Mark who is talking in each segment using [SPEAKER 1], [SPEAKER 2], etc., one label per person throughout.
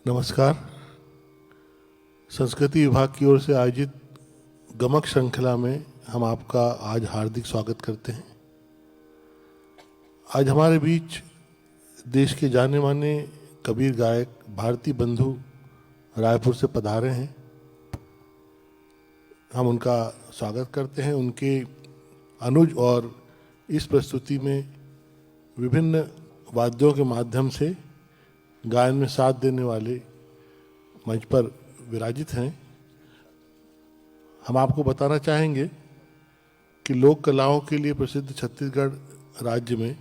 [SPEAKER 1] नमस्कार। संस्कृति विभाग की ओर से आयोजित गमक श्रृंखला में हम आपका आज हार्दिक स्वागत करते हैं। आज हमारे बीच देश के जाने माने कबीर गायक भारती बंधु रायपुर से पधारे हैं। हम उनका स्वागत करते हैं। उनके अनुज और इस प्रस्तुति में विभिन्न वाद्यों के माध्यम से गायन में साथ देने वाले मंच पर विराजित हैं। हम आपको बताना चाहेंगे कि लोक कलाओं के लिए प्रसिद्ध छत्तीसगढ़ राज्य में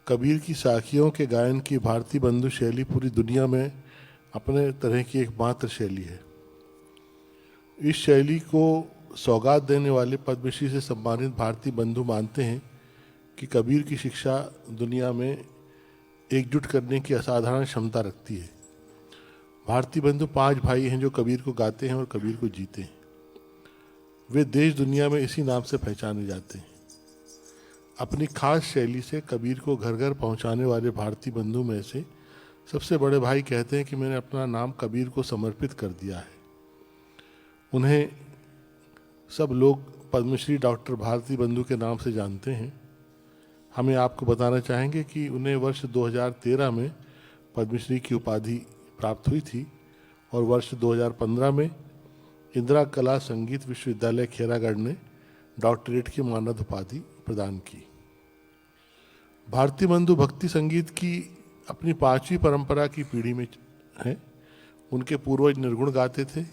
[SPEAKER 1] कबीर की साखियों के गायन की भारती बंधु शैली पूरी दुनिया में अपने तरह की एकमात्र शैली है। इस शैली को सौगात देने वाले पद्मश्री से सम्मानित भारती बंधु मानते हैं कि कबीर की शिक्षा दुनिया में एकजुट करने की असाधारण क्षमता रखती है। भारती बंधु 5 भाई हैं जो कबीर को गाते हैं और कबीर को जीते हैं। वे देश दुनिया में इसी नाम से पहचाने जाते हैं। अपनी खास शैली से कबीर को घर घर पहुंचाने वाले भारती बंधु में से सबसे बड़े भाई कहते हैं कि मैंने अपना नाम कबीर को समर्पित कर दिया है। उन्हें सब लोग पद्मश्री डॉक्टर भारती बंधु के नाम से जानते हैं। हमें आपको बताना चाहेंगे कि उन्हें वर्ष 2013 में पद्मश्री की उपाधि प्राप्त हुई थी और वर्ष 2015 में इंदिरा कला संगीत विश्वविद्यालय खेरागढ़ ने डॉक्टरेट की मानद उपाधि प्रदान की। भारती बंधु भक्ति संगीत की अपनी 5वीं परंपरा की पीढ़ी में हैं। उनके पूर्वज निर्गुण गाते थे।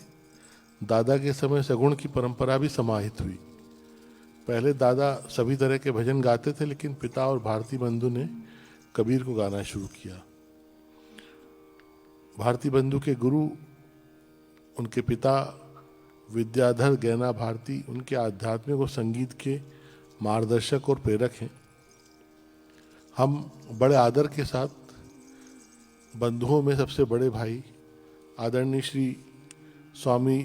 [SPEAKER 1] दादा के समय सगुण की परंपरा भी समाहित हुई। पहले दादा सभी तरह के भजन गाते थे, लेकिन पिता और भारती बंधु ने कबीर को गाना शुरू किया। भारती बंधु के गुरु उनके पिता विद्याधर गैना भारती उनके आध्यात्मिक और संगीत के मार्गदर्शक और प्रेरक हैं। हम बड़े आदर के साथ बंधुओं में सबसे बड़े भाई आदरणीय श्री स्वामी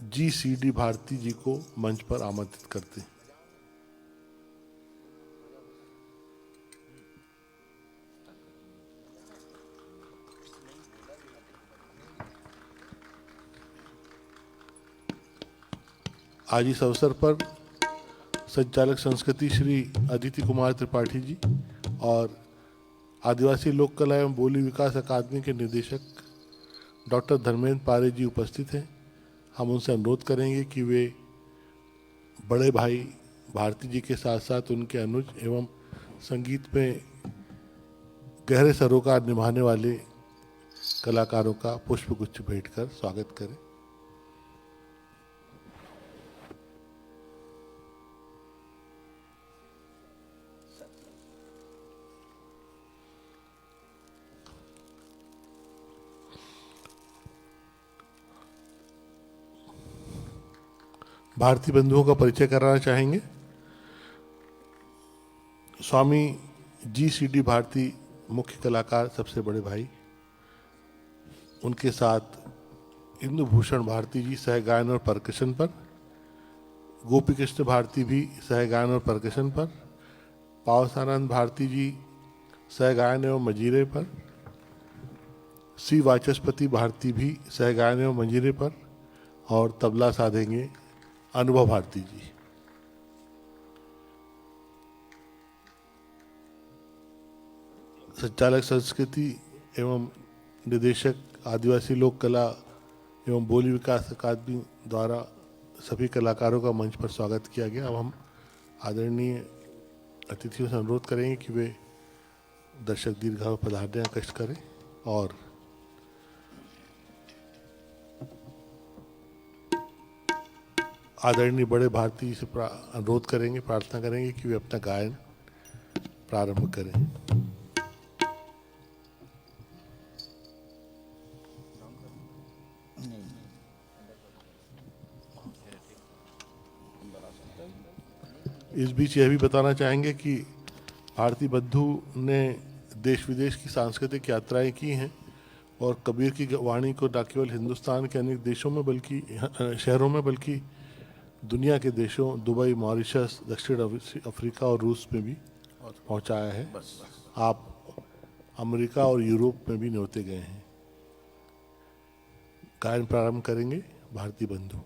[SPEAKER 1] GCD भारती जी को मंच पर आमंत्रित करते हैं। आज इस अवसर पर संचालक संस्कृति श्री अदिति कुमार त्रिपाठी जी और आदिवासी लोक कला एवं बोली विकास अकादमी के निदेशक डॉक्टर धर्मेंद्र पारे जी उपस्थित हैं। हम उनसे अनुरोध करेंगे कि वे बड़े भाई भारती जी के साथ साथ उनके अनुज एवं संगीत में गहरे सरोकार निभाने वाले कलाकारों का पुष्पगुच्छ भेंट कर स्वागत करें। भारती बंधुओं का परिचय कराना चाहेंगे। स्वामी GCD भारती मुख्य कलाकार, सबसे बड़े भाई। उनके साथ इंदु भूषण भारती जी सह गायन और परकशन पर, गोपी कृष्ण भारती भी सह गायन और परकशन पर, पावसानंद भारती जी सह गायन एवं मंजीरे पर, सी वाचस्पति भारती भी सह गायन एवं मंजीरे पर, और तबला साधेंगे अनुभव भारती जी। संचालक संस्कृति एवं निदेशक आदिवासी लोक कला एवं बोली विकास अकादमी द्वारा सभी कलाकारों का मंच पर स्वागत किया गया। अब हम आदरणीय अतिथियों से अनुरोध करेंगे कि वे दर्शक दीर्घा में पधारने का कष्ट करें और आदरणीय बड़े भारती से अनुरोध करेंगे, प्रार्थना करेंगे कि वे अपना गायन प्रारंभ करें। इस बीच यह भी बताना चाहेंगे कि भारती बंधु ने देश विदेश की सांस्कृतिक यात्राएं की हैं और कबीर की वाणी को न केवल हिंदुस्तान के अनेक देशों में बल्कि शहरों में बल्कि दुनिया के देशों दुबई, मॉरिशस, दक्षिण अफ्रीका और रूस में भी पहुंचाया है। आप अमेरिका और यूरोप में भी न्योते गए हैं। गायन प्रारंभ करेंगे Bharti Bandhu.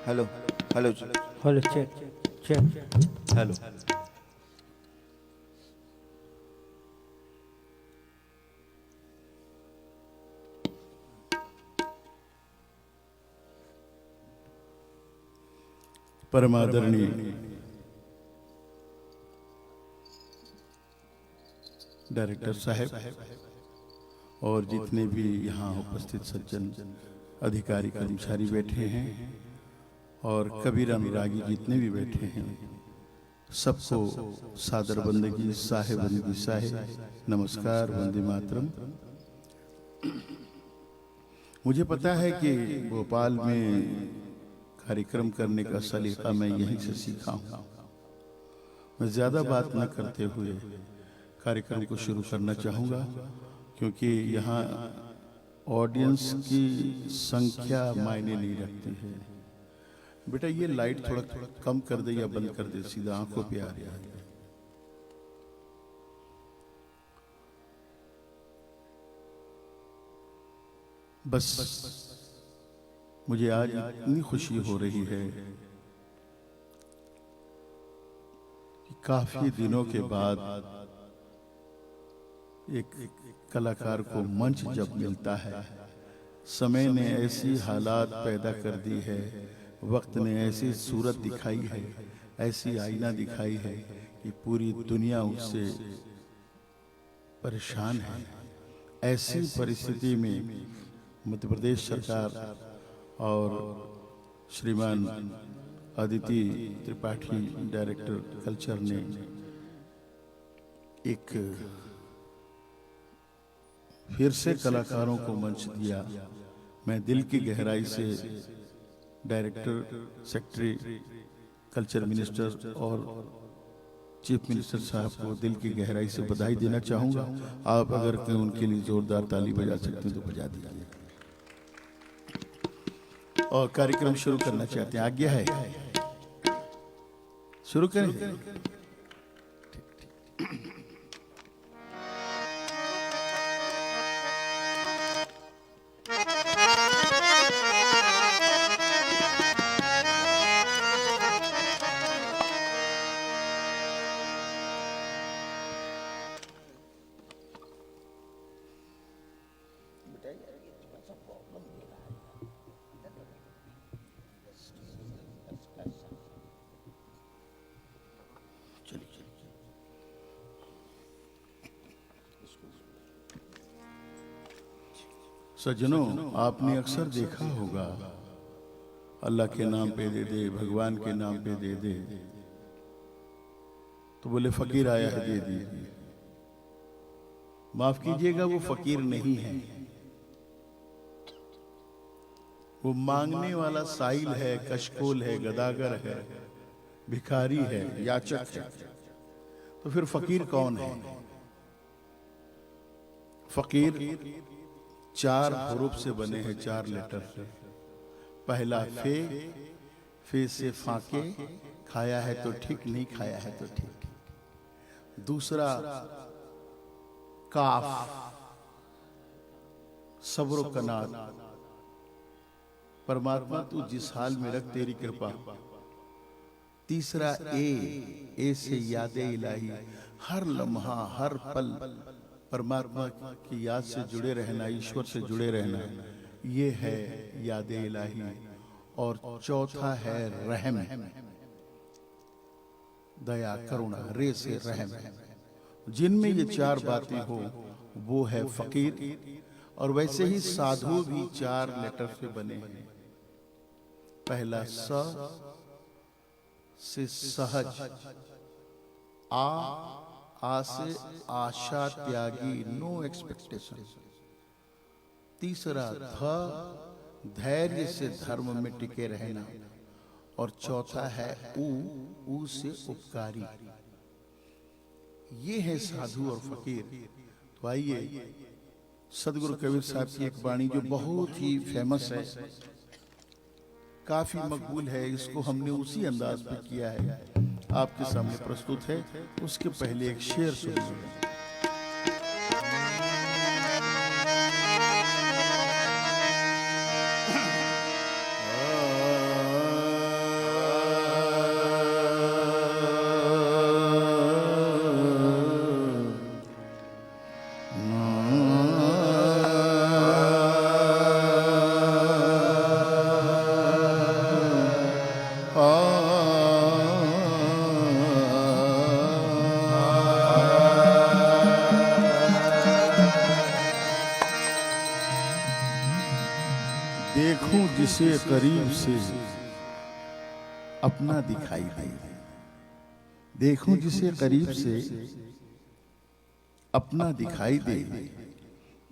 [SPEAKER 2] Hello hello
[SPEAKER 3] hello check check
[SPEAKER 2] hello. परमादरणीय डायरेक्टर साहब और जितने भी यहाँ उपस्थित सज्जन अधिकारी कर्मचारी बैठे हैं और कबीर अनुरागी जितने भी बैठे हैं, सबको सादर बंदगी साहेब बंदगी साहेब नमस्कार, वंदे मातरम। मुझे पता है कि भोपाल में कार्यक्रम करने का सलीका मैं यहीं से सीखा हूँ। मैं ज़्यादा बात न करते हुए कार्यक्रम को शुरू करना चाहूँगा, क्योंकि यहाँ ऑडियंस की संख्या मायने नहीं रखती है। बेटा ये लाइट थोड़ा कम कर दे या बंद कर दे, सीधा आंखों पे आ रहा है। बस मुझे आज इतनी खुशी हो रही है कि काफी दिनों के बाद एक कलाकार को मंच जब मिलता है, समय ने ऐसी हालात पैदा कर दी है, वक्त ने ऐसी सूरत दिखाई है, ऐसी आईना दिखाई है कि पूरी दुनिया उससे परेशान है। ऐसी परिस्थिति में मध्य प्रदेश सरकार और श्रीमान अदिति त्रिपाठी डायरेक्टर कल्चर ने एक फिर से कलाकारों को मंच दिया। मैं दिल की गहराई से डायरेक्टर, सेक्रेटरी, कल्चर मिनिस्टर और चीफ मिनिस्टर साहब को दिल की गहराई से बधाई देना चाहूँगा। आप अगर उनके लिए जोरदार ताली बजा सकते हैं तो बजा दीजिए। और कार्यक्रम शुरू करना चाहते हैं, आज्ञा है? शुरू करें। सज्जनों, आपने अक्सर देखा होगा अल्लाह के नाम पे दे दे, भगवान के नाम पे दे दे, तो बोले फकीर आया है दे दीजिए। माफ कीजिएगा, वो फकीर नहीं है, वो मांगने वाला साइल है, कशकोल है, गदागर है, भिखारी है, याचक है। तो फिर फकीर कौन है? फकीर 4 हरूफ से बने हैं, 4 लेटर से। पहला फे से फाके, खाया है तो ठीक, नहीं खाया है तो ठीक। दूसरा काफ, सब्र कनात, परमात्मा तू जिस हाल में रख तेरी कृपा। तीसरा ए से यादे इलाही, हर लम्हा हर पल परमात्मा की याद से जुड़े रहना, ईश्वर से जुड़े रहना, ये है याद इलाही। और चौथा है रहम, दया करुणा, रे से रहम। जिनमें ये 4 बातें हो वो है फकीर। और वैसे ही साधु भी 4 लेटर से बने हैं। पहला स से सहज, आ से आशा त्यागी, नो एक्सपेक्टेशन। तीसरा ध, धैर्य से धर्म में टिके रहना। और चौथा है ऊ से उपकारी। ये है साधु और फकीर। तो आइए सदगुरु कबीर साहब की एक वाणी जो बहुत ही फेमस है, काफी मकबूल है। इसको हमने उसी अंदाज पे किया है, आपके सामने प्रस्तुत है। उसके पहले एक शेर सुनिए। देखूं जिसे करीब से अपना दिखाई दे, देखूं जिसे करीब से अपना दिखाई दे।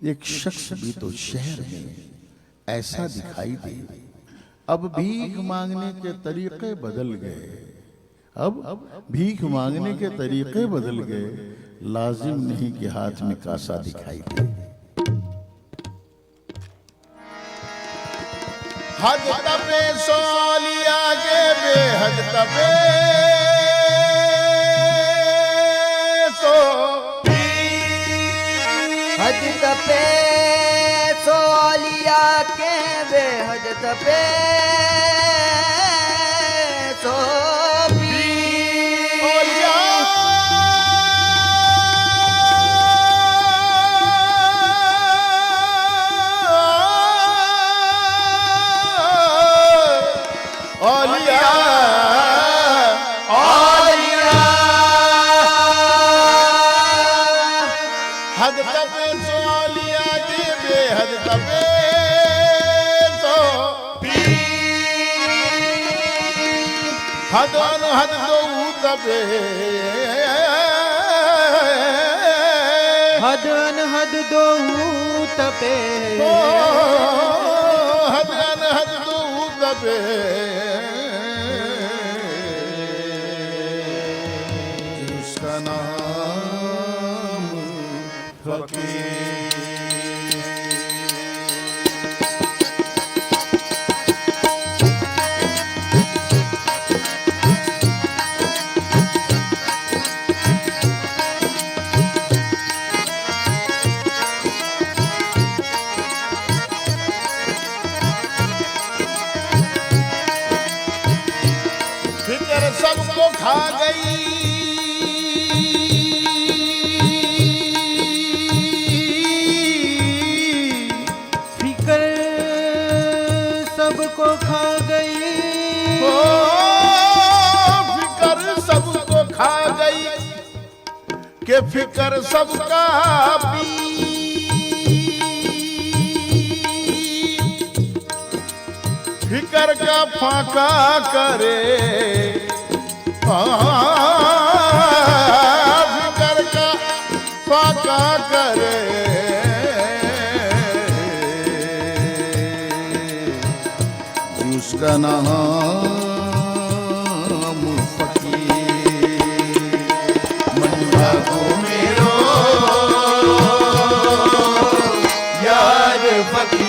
[SPEAKER 2] एक शख्स भी तो शहर में ऐसा दिखाई दे। अब भीख मांगने के तरीके बदल गए, अब भीख मांगने के तरीके बदल गए। लाजिम नहीं कि हाथ में कासा दिखाई दे। हद तपे सोलिया के बेहद तपे सो,
[SPEAKER 4] हद तपे सोलिया के बेहद तपे सो
[SPEAKER 2] हद अनहद दो तबे,
[SPEAKER 4] हद अनहद दो तपे,
[SPEAKER 2] हद अनहद दो तबे। उसका नाम फकीर। सबको खा गई,
[SPEAKER 4] फिकर सबको खा गई,
[SPEAKER 2] ओ फिकर सबको खा गई के फिकर सबका पी। फिकर का फाका करे, फिकर का फाका करे। उसका नाम फकीर। मंगा को मेरो यार फकीर,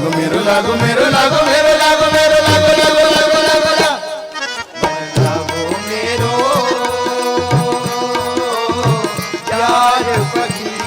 [SPEAKER 2] मेरो लागो मेरो लागो मेरो लागो मेरो लागो लागो लागो लागो लागो मेरो यार फकीर।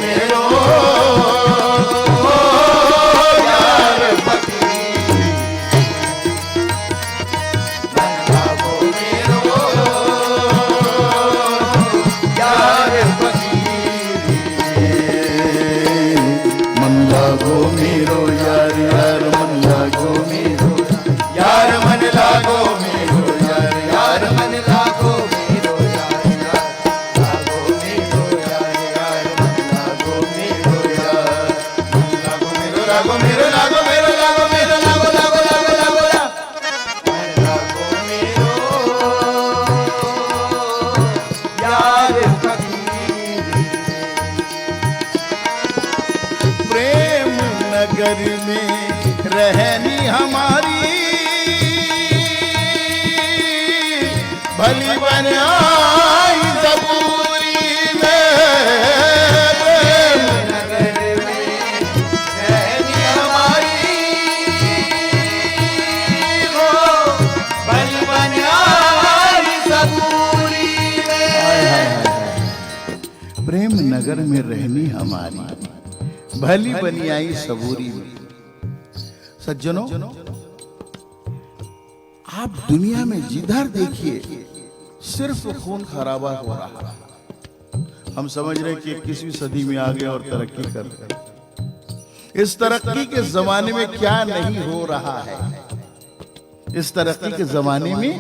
[SPEAKER 2] मेरो यार फकीरी, मन लागो मेरो यार फकीरी, मन लागो मेरो यार यार मन लागो मेरो यार मन लागो मेरो यार यार मन लागो मेरो यार यार लागो मेरो यार यार मन लागो मेरो यार मन लागो मेरो लागो मेरो लागो मेरो लागो मेरो लागो लागो लागो लागो मन लागो मेरो यार फकीरी। प्रेम नगर में रहनी हमारी भली बनाई सबूरी में, प्रेम नगर में रहनी हमारी हो भली बनाई सबूरी में, प्रेम नगर में रहनी हमारी भली बनी आई सबूरी में। सज्जनों, आप दुनिया में जिधर देखिए सिर्फ खून खराबा हो रहा है। हम समझ रहे कि 21वीं सदी में आ गए और तरक्की कर रहे। इस तरक्की के जमाने में क्या नहीं हो रहा है, इस तरक्की के जमाने में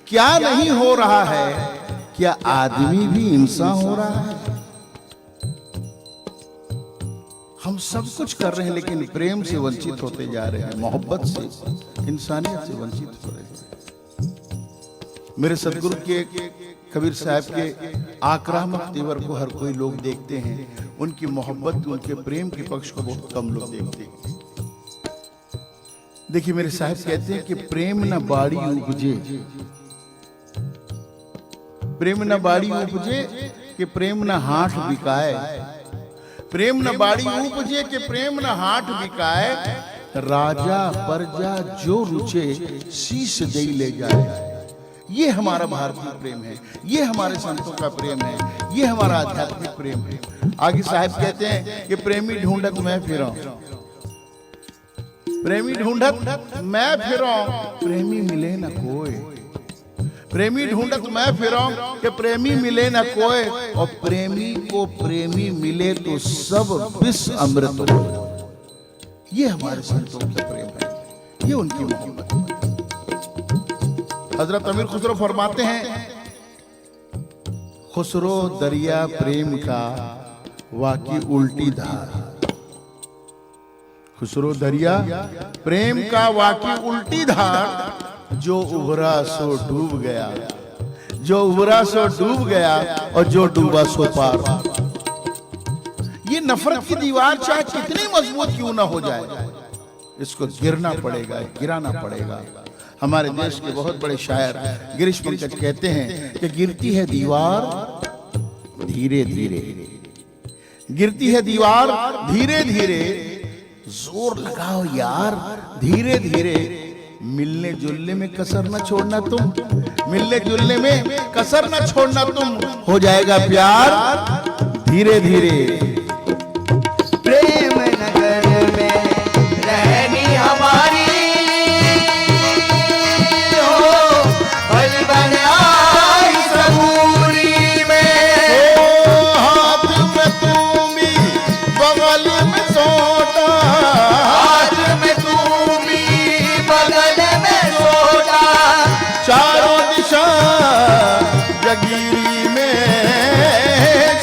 [SPEAKER 2] क्या नहीं हो रहा है, क्या आदमी भी इंसान हो रहा है? हम सब कुछ कर रहे हैं लेकिन प्रेम से वंचित होते जा रहे हैं, मोहब्बत से, इंसानियत से वंचित हो रहे हैं। मेरे सदगुरु के कबीर साहब के आक्रामक तेवर को हर कोई लोग देखते हैं, उनकी मोहब्बत, उनके प्रेम के पक्ष को बहुत कम लोग देखते हैं। देखिए, मेरे साहब कहते हैं कि प्रेम न बाड़ी उपजे, प्रेम न बाड़ी उपजे कि प्रेम न हाथ बिकाए, प्रेम न बाड़ी उपजे के प्रेम न हाथ बिकाए, राजा प्रजा जो रुचे शीश दे ले जाए। ये हमारा भारतीय प्रेम है, ये हमारे संतों का प्रेम है, ये हमारा आध्यात्मिक प्रेम है। आगे साहब कहते हैं कि प्रेमी ढूंढत मैं फिरूं, प्रेमी ढूंढत मैं फिरूं, प्रेमी मिले न कोई, प्रेमी ढूंढत मैं फिरूं कि प्रेमी मिले न कोई, और प्रेमी को प्रेमी मिले तो सब विष अमृत हो। ये हमारे संतों का प्रेम है, ये उनकी मोहब्बत है। हजरत अमीर खुसरो फरमाते हैं, खुसरो दरिया प्रेम का वाकी उल्टी धार, खुसरो दरिया प्रेम का वाकी उल्टी धार, जो उभरा सो डूब गया, जो उभरा सो डूब गया, और जो डूबा सो पार। ये नफरत की दीवार चाहे कितनी मजबूत क्यों ना हो जाए, इसको गिरना पड़ेगा, गिराना पड़ेगा। हमारे देश के बहुत बड़े शायर गिरीश पंकज कहते हैं कि गिरती है दीवार धीरे धीरे, गिरती है दीवार धीरे धीरे, जोर लगाओ यार धीरे धीरे, मिलने जुलने में कसर न छोड़ना तुम, मिलने जुलने में कसर न छोड़ना तुम, हो जाएगा प्यार धीरे धीरे।
[SPEAKER 4] प्रेम नगर में रहनी हमारी हो भली बनाई सबूरी में,
[SPEAKER 2] हाथ में तुम्ही बगल में सोटा,
[SPEAKER 4] हाथ में तुम्ही बगल में सोटा,
[SPEAKER 2] चारों दिशा जगीरी में,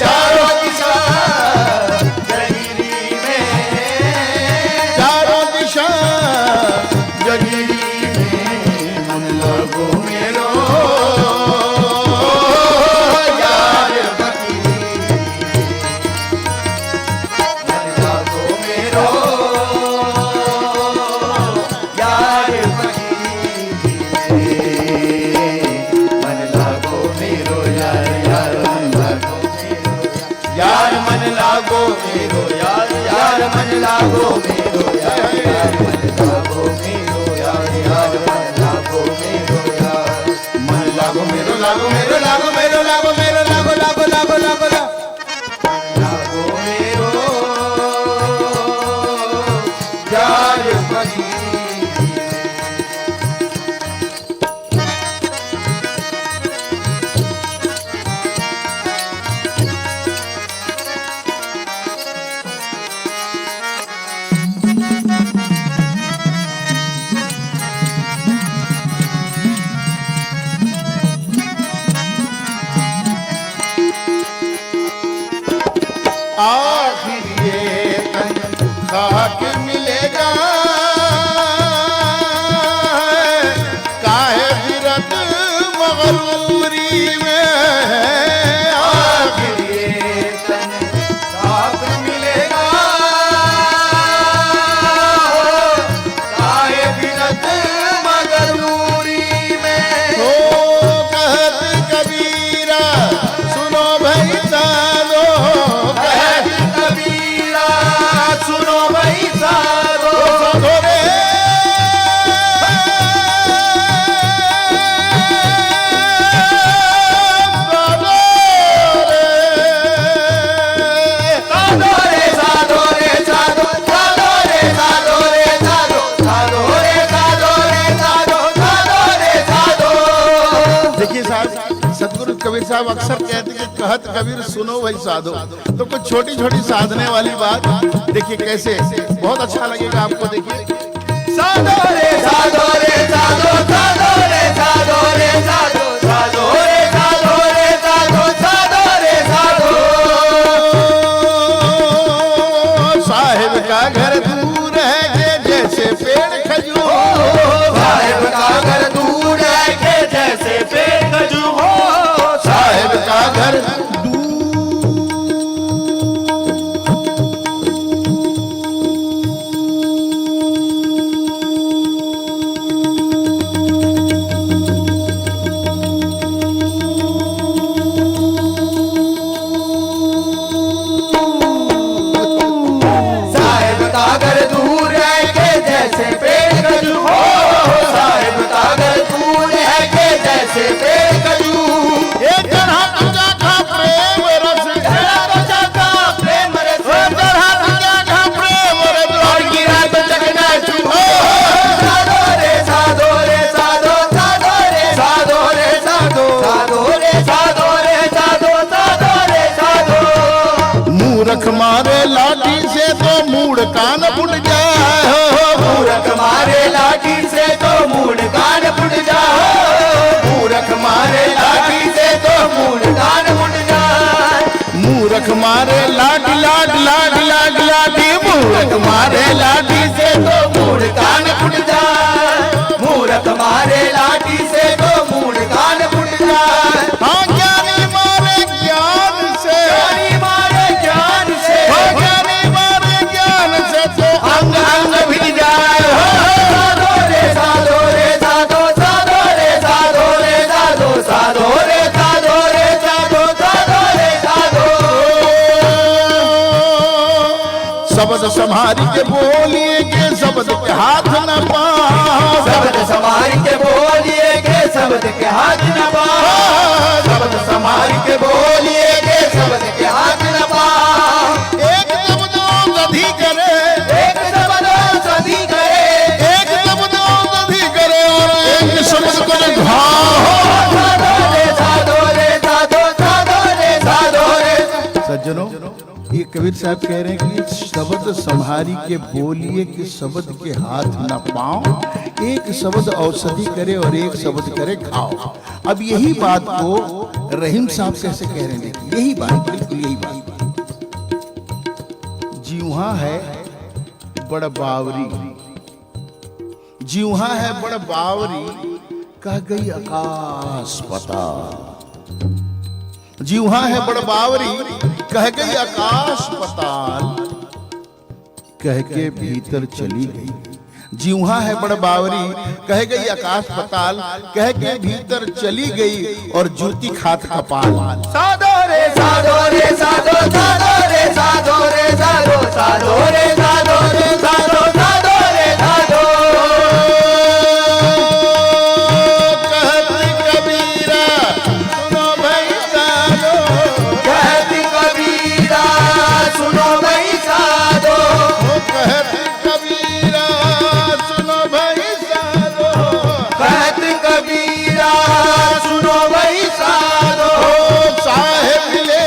[SPEAKER 4] चारों दिशा जगीरी में,
[SPEAKER 2] चारों दिशा जगीरी में, मन लागो मेरो यार फकीरी,
[SPEAKER 4] मन लागो मेरो यार फकीरी, मन लागो मेरो यार यार मन लागो
[SPEAKER 2] यार मन लागो
[SPEAKER 4] मेरो यार यार मन लागो मेरो यार यार मन लागो मेरो यार यार मन लागो मेरो यार
[SPEAKER 2] मन लागो मेरो लागो मेरो लागो मेरो लागो मेरो लागो लागो लागो लागो
[SPEAKER 4] लागो
[SPEAKER 2] आखिर ये तन खाक मिलेगा, काहे फिरत मगरूरी में,
[SPEAKER 4] आखिर ये तन खाक मिलेगा, काहे फिरत मगरूरी में।
[SPEAKER 2] तो कहत कबीरा सुनो भाई सालो,
[SPEAKER 4] कहत कबीरा सुनो भाई सालो,
[SPEAKER 2] साधो रे
[SPEAKER 4] साधो रे साधो, साधो रे साधो रे साधो, साधो रे साधो रे साधो, साधो रे साधो।
[SPEAKER 2] देखिए साहब, सतगुरु कबीर साहब अक्सर कहते हैं कि कहत कबीर सुनो भाई साधो। तो कुछ छोटी छोटी साधने वाली बात देखिए कैसे, बहुत अच्छा लगेगा आपको। देखिए
[SPEAKER 4] साधो रे साधो रे साधो, साधो रे साधो रे साधो, साधो रे साधो रे साधो, साधो रे साधो।
[SPEAKER 2] साहिब का घर दूर है कि जैसे पेड़ खजूर,
[SPEAKER 4] साहिब का घर दूर है के जैसे पेड़ खजूर हो,
[SPEAKER 2] साहिब का घर
[SPEAKER 4] साहिब का घर दूर है के जैसे पेड़ खजूर हो, साहिब का घर दूर है के जैसे पेड़ खजूर।
[SPEAKER 2] एक चढ़ा तुझा का प्रेम रस,
[SPEAKER 4] चढ़ा तो जाता प्रेम रस,
[SPEAKER 2] चढ़ा तुझा का प्रेम रस,
[SPEAKER 4] और गिरा तो चकना चूर हो। साधो रे साधो रे साधो, साधो रे साधो रे साधो, साधो रे साधो रे साधो, साधो रे साधो।
[SPEAKER 2] मूर्ख मारे लाठी से तो मूड कान फुट जाए हो,
[SPEAKER 4] मूर्ख मारे लाठी से तो मूड कान फुट जाओ, मूर्ख मारे लाठी से तो मूड कान फुट जाए।
[SPEAKER 2] मूर्ख मारे लाठी लाठ लाठ लाठ लाठी, मूर्ख मारे लाठी से
[SPEAKER 4] तो मूड कान फुट जाए, मूर्ख मारे लाठी से तो मूड कान फुट जाए।
[SPEAKER 2] हाँ ज्ञानी मारे ज्ञान से,
[SPEAKER 4] ज्ञानी मारे ज्ञान से,
[SPEAKER 2] हाँ ज्ञानी मारे ज्ञान से तो
[SPEAKER 4] अंग अंग भिज जाए। साधो रे साधो रे साधो, साधो रे साधो रे साधो, साधो रे साधो रे साधो, साधो रे साधो।
[SPEAKER 2] शब्द संभारी के बोलिए के शब्द के हाथ न पाओ,
[SPEAKER 4] शब्द संभाल के बोलिए के शब्द के हाथ न पाओ, शब्द संभाल के बोलिए के शब्द के हाथ न पाओ।
[SPEAKER 2] एक शब्द औषधि करे,
[SPEAKER 4] एक शब्द औषधि करे,
[SPEAKER 2] एक शब्द औषधि करे और एक शब्द को घाव।
[SPEAKER 4] साधो रे साधो रे साधो, साधो रे साधो रे।
[SPEAKER 2] सज्जनों, ये कबीर साहब कह रहे हैं कि शब्द संहारी के बोलिए कि शब्द के हाथ न पाओ, एक शब्द औषधि करे और एक शब्द करे खाओ। अब यही बात को रहीम साहब कैसे कह रहे हैं, देखिए यही बात, बिल्कुल यही बात। जीवा है बड़ बावरी, जीवा है बड़ बावरी, कह गई आकाश पताल। जीवा है बड़ बावरी, कह गई आकाश पताल, कह के भीतर चली गई। जीवा है बड़ बावरी, कह गई आकाश पताल, कह के भीतर चली गई और जूती खात कपाल।
[SPEAKER 4] साधो रे साधो रे साधो, साधो रे साधो रे साधो, साधो रे साधो रे साधो, साधो रे साधो।
[SPEAKER 2] कहत कबीरा सुनो भाई साधो,
[SPEAKER 4] कहत कबीरा सुनो भाई साधो,
[SPEAKER 2] कहत कबीरा सुनो भाई साधो,
[SPEAKER 4] कहत कबीरा सुनो भाई साधो।
[SPEAKER 2] साहेब ले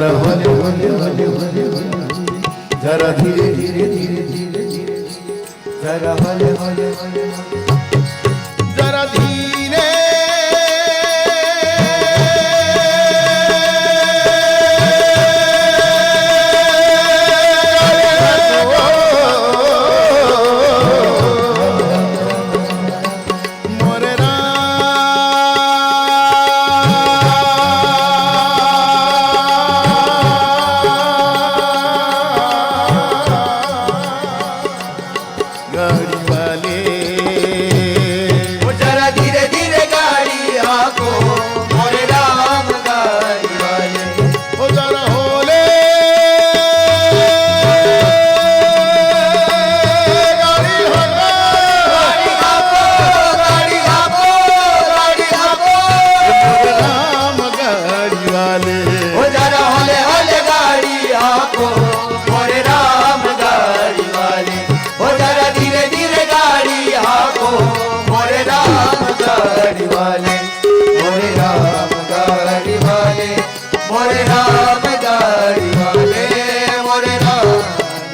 [SPEAKER 2] जरा होले होले होले होले होले, जरा धीरे धीरे धीरे धीरे धीरे,
[SPEAKER 4] जरा होले होले होले होले,
[SPEAKER 2] जरा धीरे मोरे गाड़ी वाले,
[SPEAKER 4] वो जरा धीरे धीरे गाड़ी आको मोरे राम गाड़ी वाले,
[SPEAKER 2] ओ जरा होले गाड़ी होगा,
[SPEAKER 4] गाड़ी आको गाड़ी आको गाड़ी आको,
[SPEAKER 2] राम गाड़ी वाले,
[SPEAKER 4] वो जरा होले होले गाड़ी आको मोरे राम गाड़ी वाले, वो जरा धीरे धीरे गाड़ी आको मोरे राम गाड़ी वाले, मोरे राम गाड़ी वाले, मोरे राम गाड़ी वाले, मोरे राम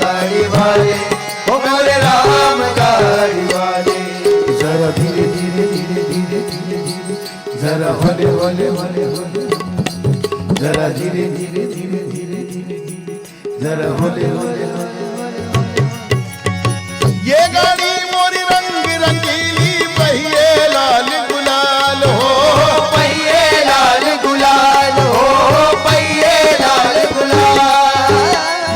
[SPEAKER 4] गाड़ी वाले, ओ मोरे राम गाड़ी वाले,
[SPEAKER 2] जरा धीरे धीरे धीरे धीरे धीरे धीरे, जरा होले होले होले होले, जरा धीरे धीरे धीरे धीरे धीरे धीरे, जरा होले होले होले होले। ये गाड़ी मोरी रंग रंगीली पहिए लाल गुलाल हो,
[SPEAKER 4] पहिए लाल गुलाल हो, पहिए लाल गुलाल,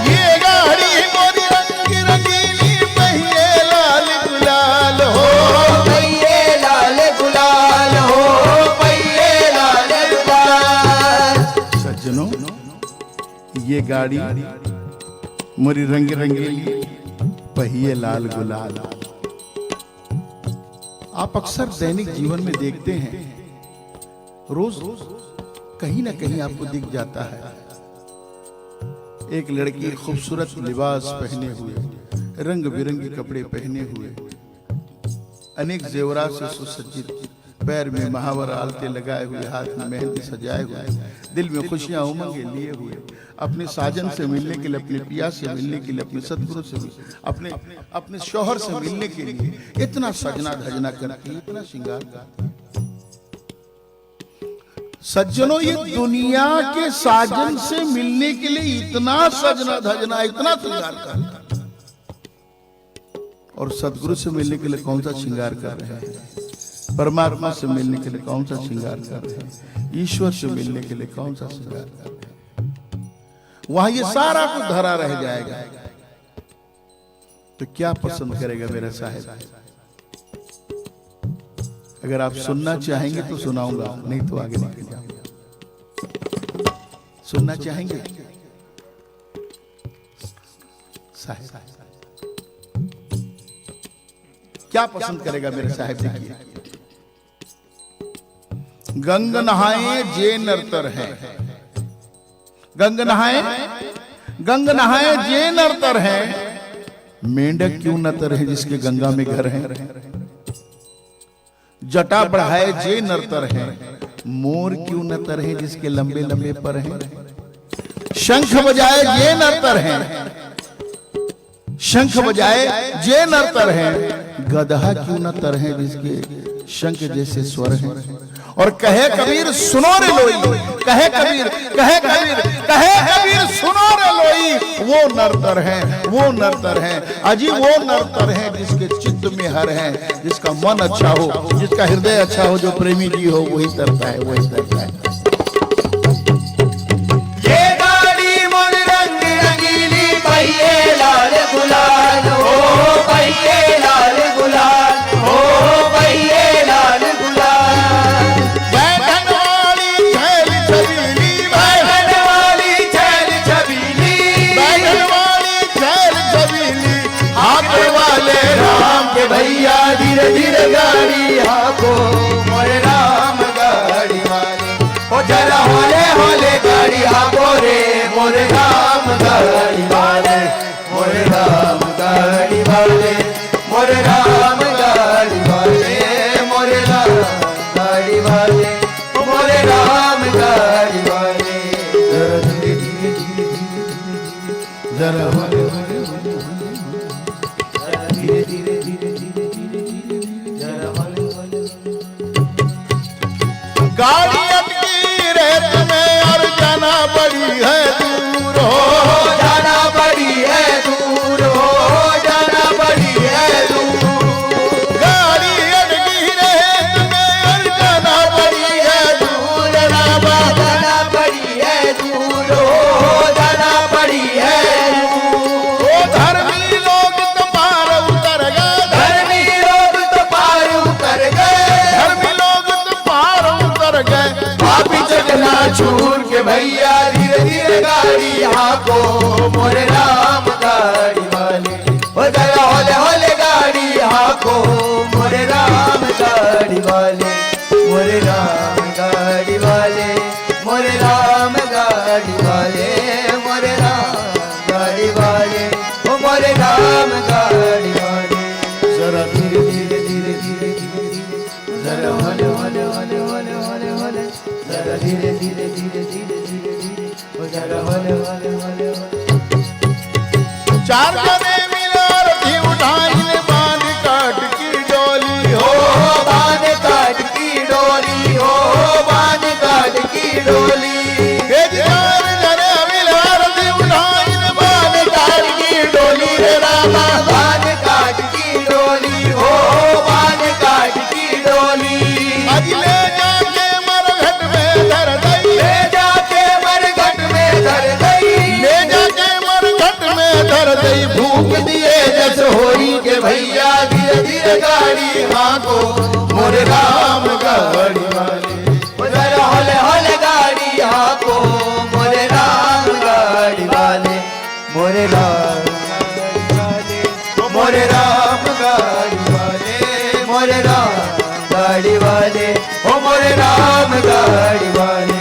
[SPEAKER 2] ये गाड़ी मोरी रंग रंगीली पहिए लाल गुलाल हो,
[SPEAKER 4] पहिए लाल गुलाल हो, पहिए लाल गुलाल।
[SPEAKER 2] सज्जनों, ये गाड़ी मोरी रंग रंगीली पहिए लाल गुलाल। आप अक्सर दैनिक जीवन में देखते हैं, रोज कहीं ना कहीं आपको दिख जाता है एक लड़की खूबसूरत लिबास पहने हुए, रंग बिरंगे कपड़े पहने हुए, अनेक जेवरात से सुसज्जित, पैर में महावर आलते लगाए हुए, हाथ में मेहंदी सजाए हुए, दिल में खुशियां उमंगे लिए हुए, अपने साजन से मिलने के लिए, अपने पिया से मिलने के लिए, अपने सतगुरु से अपने शौहर से मिलने के लिए इतना सजना धजना करती है, इतना श्रृंगार करती है। सज्जनों, ये दुनिया के साजन से मिलने के लिए इतना सजना धजना, इतना श्रृंगार करता है, और सतगुरु से मिलने के लिए कौन सा श्रृंगार कर रहे हैं? परमात्मा से मिलने के लिए कौन सा श्रृंगार कर रहे हैं? ईश्वर से मिलने के लिए कौन सा श्रृंगार कर रहे हैं? वहां ये सारा कुछ धरा रह जाएगा, तो क्या पसंद करेगा मेरा साहिब? अगर आप सुनना चाहेंगे तो सुनाऊंगा, नहीं तो आगे निकल जाऊंगा। सुनना चाहेंगे साहिब? क्या पसंद करेगा मेरे साहिब? देखिए, गंग नहाए जे नरतर है, गंग नहाए जे नरतर है, मेंढक क्यों नतर है जिसके गंगा में घर है, जटा बढ़ाए जे नरतर है, मोर क्यों नतर है जिसके लंबे लंबे पर हैं, शंख बजाए जे नरतर है, शंख बजाए जे नरतर है, गदहा क्यों नतर है जिसके शंख जैसे स्वर हैं, और कहे कबीर सुनो रे लोई, कहे कबीर सुनो रे लोई, वो नरतर है, वो नरतर है, अजी वो नरतर है जिसके चित्त में हर है, जिसका मन अच्छा हो, जिसका हृदय अच्छा हो, जो प्रेमी जी हो, वही तरता है, वही तरता है।
[SPEAKER 4] ये गाड़ी मोर रंग रंगीली पहिए लाल गुलाल हो, पहिए लाल गुलाल हो, पहिए लाल गुलाल,
[SPEAKER 2] बैठन वाली छैल छबीली,
[SPEAKER 4] बैठन वाली छैल छबीली,
[SPEAKER 2] बैठन वाली छैल छबीली,
[SPEAKER 4] हाथ वाले राम के भैया धीरे धीरे गाड़ी हाको मोरे राम गाड़ी वाले, ओ जरा होले होले गाड़ी हाको रे मोरे राम गाड़ी वाले, मोरे राम गाड़ी वाले, मोरे राम गाड़ी वाले, मोरे राम गाड़ी वाले, मोरे राम गाड़ी वाले,
[SPEAKER 2] जरा धीरे धीरे
[SPEAKER 4] हाको मोरे राम गाड़ी वाले, ओ जरा होले होले गाड़ी हाको मोरे राम गाड़ी वाले, मोरे राम गाड़ी वाले, मोरे राम गाड़ी वाले, मोरे राम गाड़ी वाले, ओ मोरे राम गाड़ी वाले। जरा धीरे धीरे धीरे धीरे धीरे धीरे, जरा होले होले होले होले होले होले, जरा धीरे धीरे धीरे धीरे धीरे धीरे, ओ जरा होले होले होले होले।
[SPEAKER 2] चार जने मिले आरती उठाई बांध काट की डोली
[SPEAKER 4] हो बांध काट की डोली, हो बांध काट की डोली।
[SPEAKER 2] चार जने मिले आरती उठाई बांध काट की डोली रे रामा,
[SPEAKER 4] बांध काट की डोली, हो बांध काट की डोली।
[SPEAKER 2] अगले जाके मरघट में धर दई,
[SPEAKER 4] ले जाके मरघट में धर दई,
[SPEAKER 2] ले जाके मरघट में धर दई, भूख दिए जस होई के भैया धीरे धीरे गाड़ी हाको मोरे राम गाड़ी वाले।
[SPEAKER 4] जरा होले होले गाड़ी हाको मोरे राम गाड़ी वाले, मोरे राम गाड़ी वाले, मोरे राम गाड़ी वाले, मोरे राम गाड़ी वाले, ओ मोरे राम गाड़ी वाले।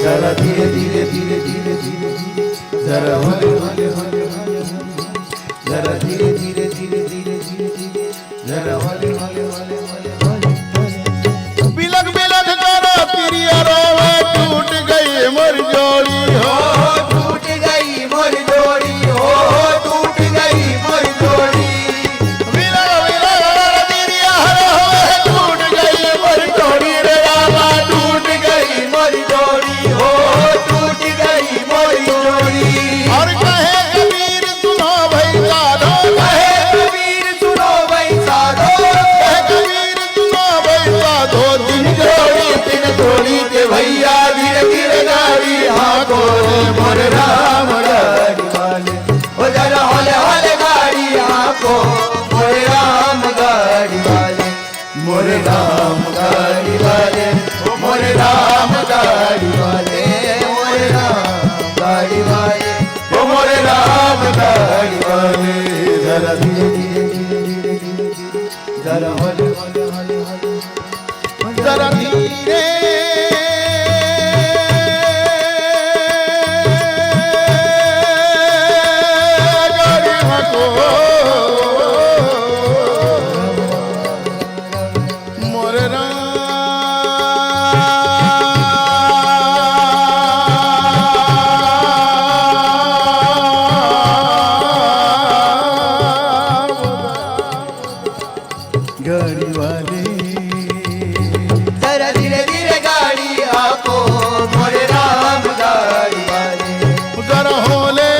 [SPEAKER 4] जरा धीरे धीरे धीरे धीरे धीरे धीरे, जरा होले होले होले होले होले, जरा धीरे धीरे धीरे धीरे धीरे धीरे, जरा होले होले होले होले होले होले।
[SPEAKER 2] बिलख बिलख करो प्रिया रोवे टूट गई मोर जोड़ी हो,
[SPEAKER 4] टूट गई मोर जोड़ी, हो टूट गई मोर जोड़ी।
[SPEAKER 2] बिलख बिलख प्रिया रोवे टूट गई मोर जोड़ी रे रामा,
[SPEAKER 4] टूट गई मोर जोड़ी, हो टूट गई मोर जोड़ी।
[SPEAKER 2] और कहे कबीर सुनो भाई साधो,
[SPEAKER 4] कहे कबीर सुनो भाई साधो,
[SPEAKER 2] कहे कबीर सुनो भाई साधो, दिन जोड़ी
[SPEAKER 4] तीन जोड़ी के भैया धीरे धीरे गाड़ी हाको मोर राम गाड़ी वाले, ओ जरा होले होले गाड़ी हाको मोरे राम गाड़ी वाले, मोरे राम गाड़ी वाले, मोरे राम गाड़ी वाले, मोरे राम गाड़ी वाले, ओ मोरे राम गाड़ी वाले। जरा धीरे धीरे धीरे धीरे धीरे धीरे, जरा होले होले होले होले,
[SPEAKER 2] जरा धीरे गाड़ी हाको मोरे गाड़ी वाले।
[SPEAKER 4] जरा धीरे धीरे गाड़ी हाको मोरे राम गाड़ी वाले,
[SPEAKER 2] जरा होले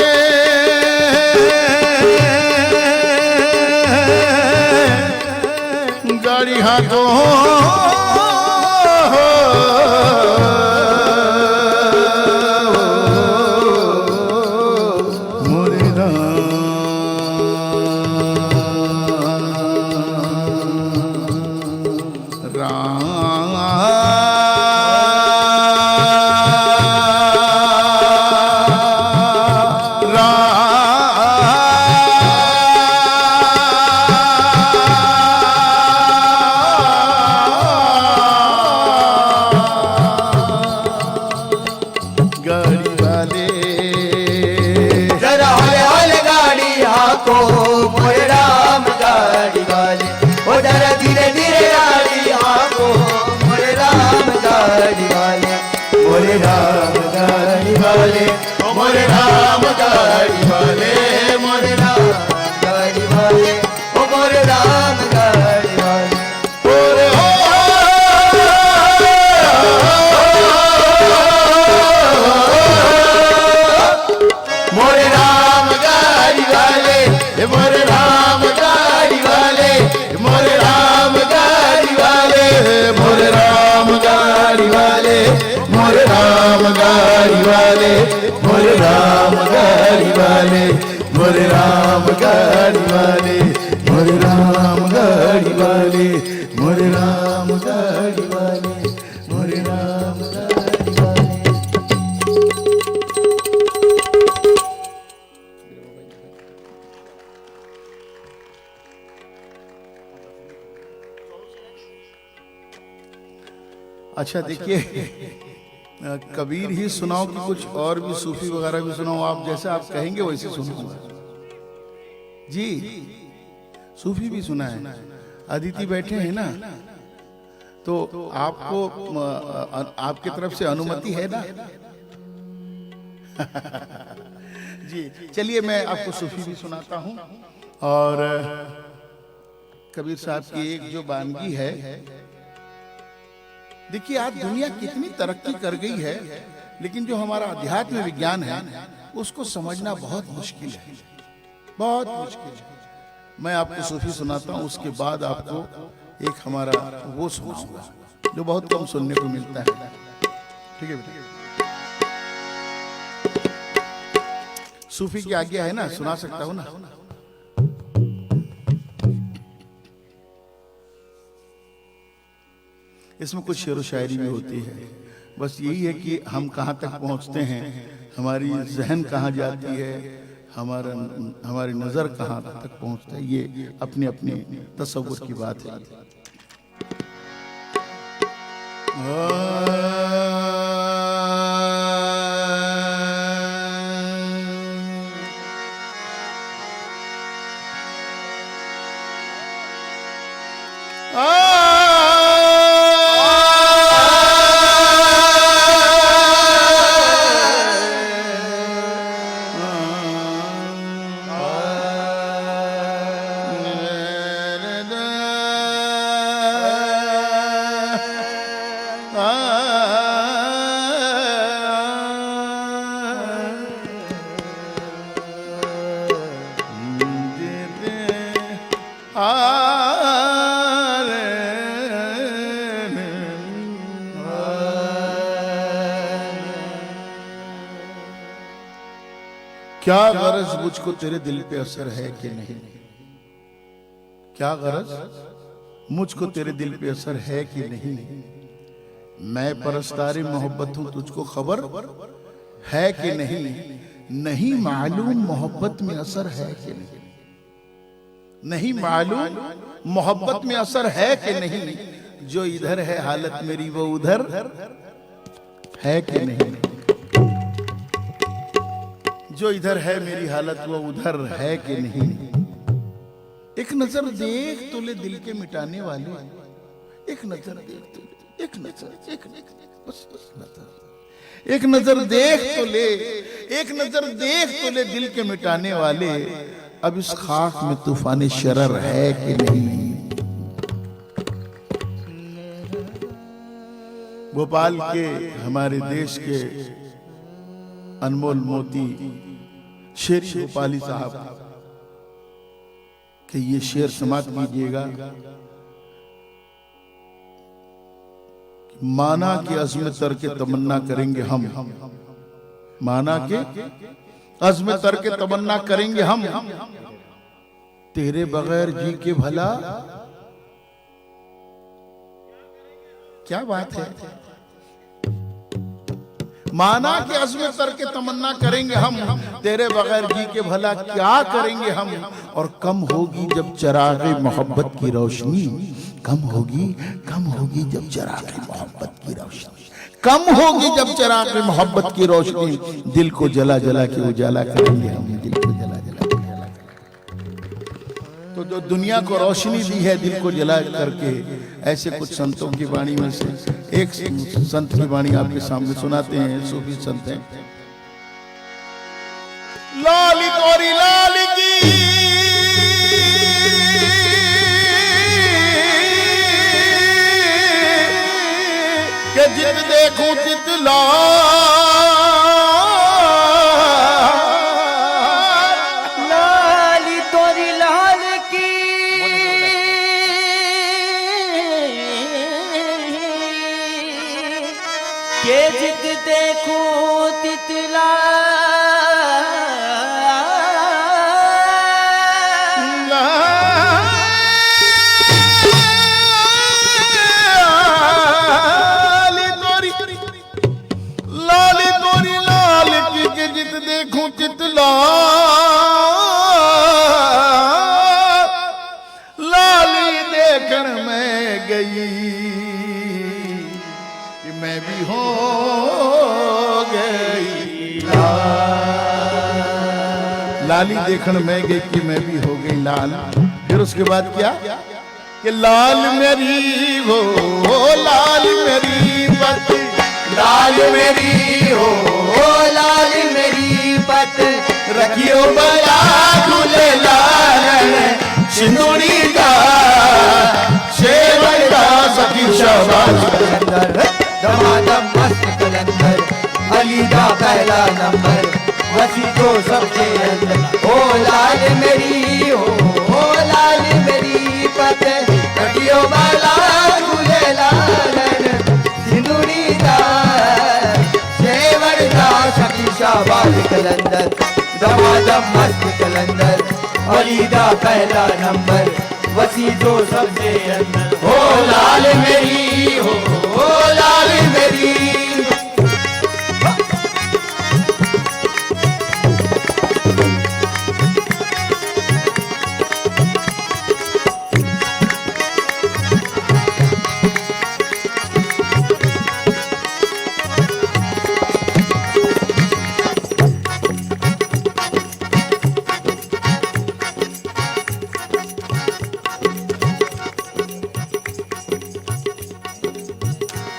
[SPEAKER 2] गाड़ी हाको मोरे गाड़ी वाले।
[SPEAKER 4] जरा होले होले गाड़ी हाको मोरे राम गाड़ी वाले, ओ जरा धीरे धीरे गाड़ी हाको मोरे राम गाड़ी वाले, मोरे राम गाड़ी वाले, ओ मोरे राम गाड़ी वाले, मोरे राम गाड़ी वाले, ओ मोरे राम गाड़ी वाले।
[SPEAKER 2] ओरे हो
[SPEAKER 4] मोरे राम गाड़ी वाले, मोरे राम गाड़ी वाले, मोरे राम गाड़ी वाले, मोरे राम गाड़ी वाले, मोरे राम गाड़ी वाले, मोरे राम गाड़ी वाले, मोरे राम गाड़ी वाले, मोरे राम गाड़ी वाले, मोरे राम गाड़ी वाले, मोरे राम गाड़ी वाले।
[SPEAKER 2] अच्छा देखिए, कबीर ही सुनाओ कि कुछ और भी सूफी वगैरह भी सुनाओ? आप जैसे आप कहेंगे वैसे सुनाऊंगा जी। सूफी भी सुना है। अदिति बैठे हैं ना, तो आपको आपकी तरफ से अनुमति है ना? जी चलिए, मैं आपको सूफी भी सुनाता हूं। और कबीर साहब की एक जो बानगी है, देखिए आज दुनिया कितनी तरक्की कर गई है, लेकिन जो हमारा अध्यात्म विज्ञान है उसको समझना बहुत मुश्किल है, बहुत मुश्किल है। मैं आपको सूफी सुनाता हूँ, उसके बाद आपको एक हमारा वो सुनाऊंगा जो बहुत कम सुनने को मिलता है। ठीक है बेटा? सूफी की आज्ञा है ना, सुना सकता हूँ ना? इसमें कुछ शेर व शायरी भी होती है। बस यही है कि हम कहाँ तक पहुँचते हैं, हमारी जहन कहाँ जाती है, हमारी नजर कहाँ तक पहुँचता है, ये अपनी अपनी तसव्वुर की बात है। क्या गरज मुझको तेरे दिल पे असर है कि नहीं? क्या गरज मुझको तेरे दिल पे असर है कि नहीं? मैं परस्तारे मोहब्बत हूं, तुझको खबर है कि नहीं? नहीं मालूम मोहब्बत में असर है कि नहीं? नहीं मालूम मोहब्बत में असर है कि नहीं? जो इधर है हालत मेरी वो उधर है कि नहीं? जो इधर है मेरी हालत वो उधर है कि नहीं? एक नजर देख तो ले दिल के मिटाने वाले, एक नजर देख तो ले, एक नजर, एक बस नजर, एक नजर देख तो ले, एक नजर देख तो ले दिल के मिटाने वाले। अब इस खाक में तूफान शरर है कि नहीं? भोपाल के हमारे देश के अनमोल मोती शेर भोपाली साहब के ये शेर समाप्त कीजिएगा। माना कि अज़्म तर के तमन्ना करेंगे हम, माना कि अज़्म तर के तमन्ना करेंगे हम, तेरे बगैर जी के भला क्या बात है। माना कि अज़्म तर के तमन्ना करेंगे हम, तेरे बगैर जी के भला क्या करेंगे हम। और कम होगी जब चरागे मोहब्बत की रोशनी, कम होगी जब चरागे मोहब्बत की रोशनी, कम होगी जब चरागे मोहब्बत की रोशनी। दिल को जला जला के उजाला करेंगे हम, दिल को जला जला के उजाला करेंगे। तो जो दुनिया को रोशनी दी है दिल को जला करके, ऐसे कुछ संतों की वाणी में से एक संत की वाणी आपके सामने सुनाते हैं। सूफी संत हैं। लाली गोरी लाल की के जित देखूं तित
[SPEAKER 3] लाली तोरी लाल की के जित देखूं तितला
[SPEAKER 2] देखूं चितला लाली देखण में गई, भी हो गई लाली देखण में गई कि मैं भी हो गई लाल। फिर उसके बाद क्या कि लाल मेरी हो लाल मेरी पत,
[SPEAKER 4] लाल मेरी हो लाल मेरी पत,
[SPEAKER 2] रखियो बला झूले लाल सिंदूरी का शेवर का सखी शाबाश।
[SPEAKER 4] दमादम मस्त कलंदर अली का पहला नंबर, वसी तो सबसे अंदर। ओ लाल मेरी हो लाल मेरी पत, रखियो बाला झूले लालन सिंदूरी का शेवर का सखी शाबाश कलंदर। दमादम मस्त कलंदर अली का पहला नंबर, वसी तो सबसे अंदर। ओ लाल मेरी हो लाल मेरी।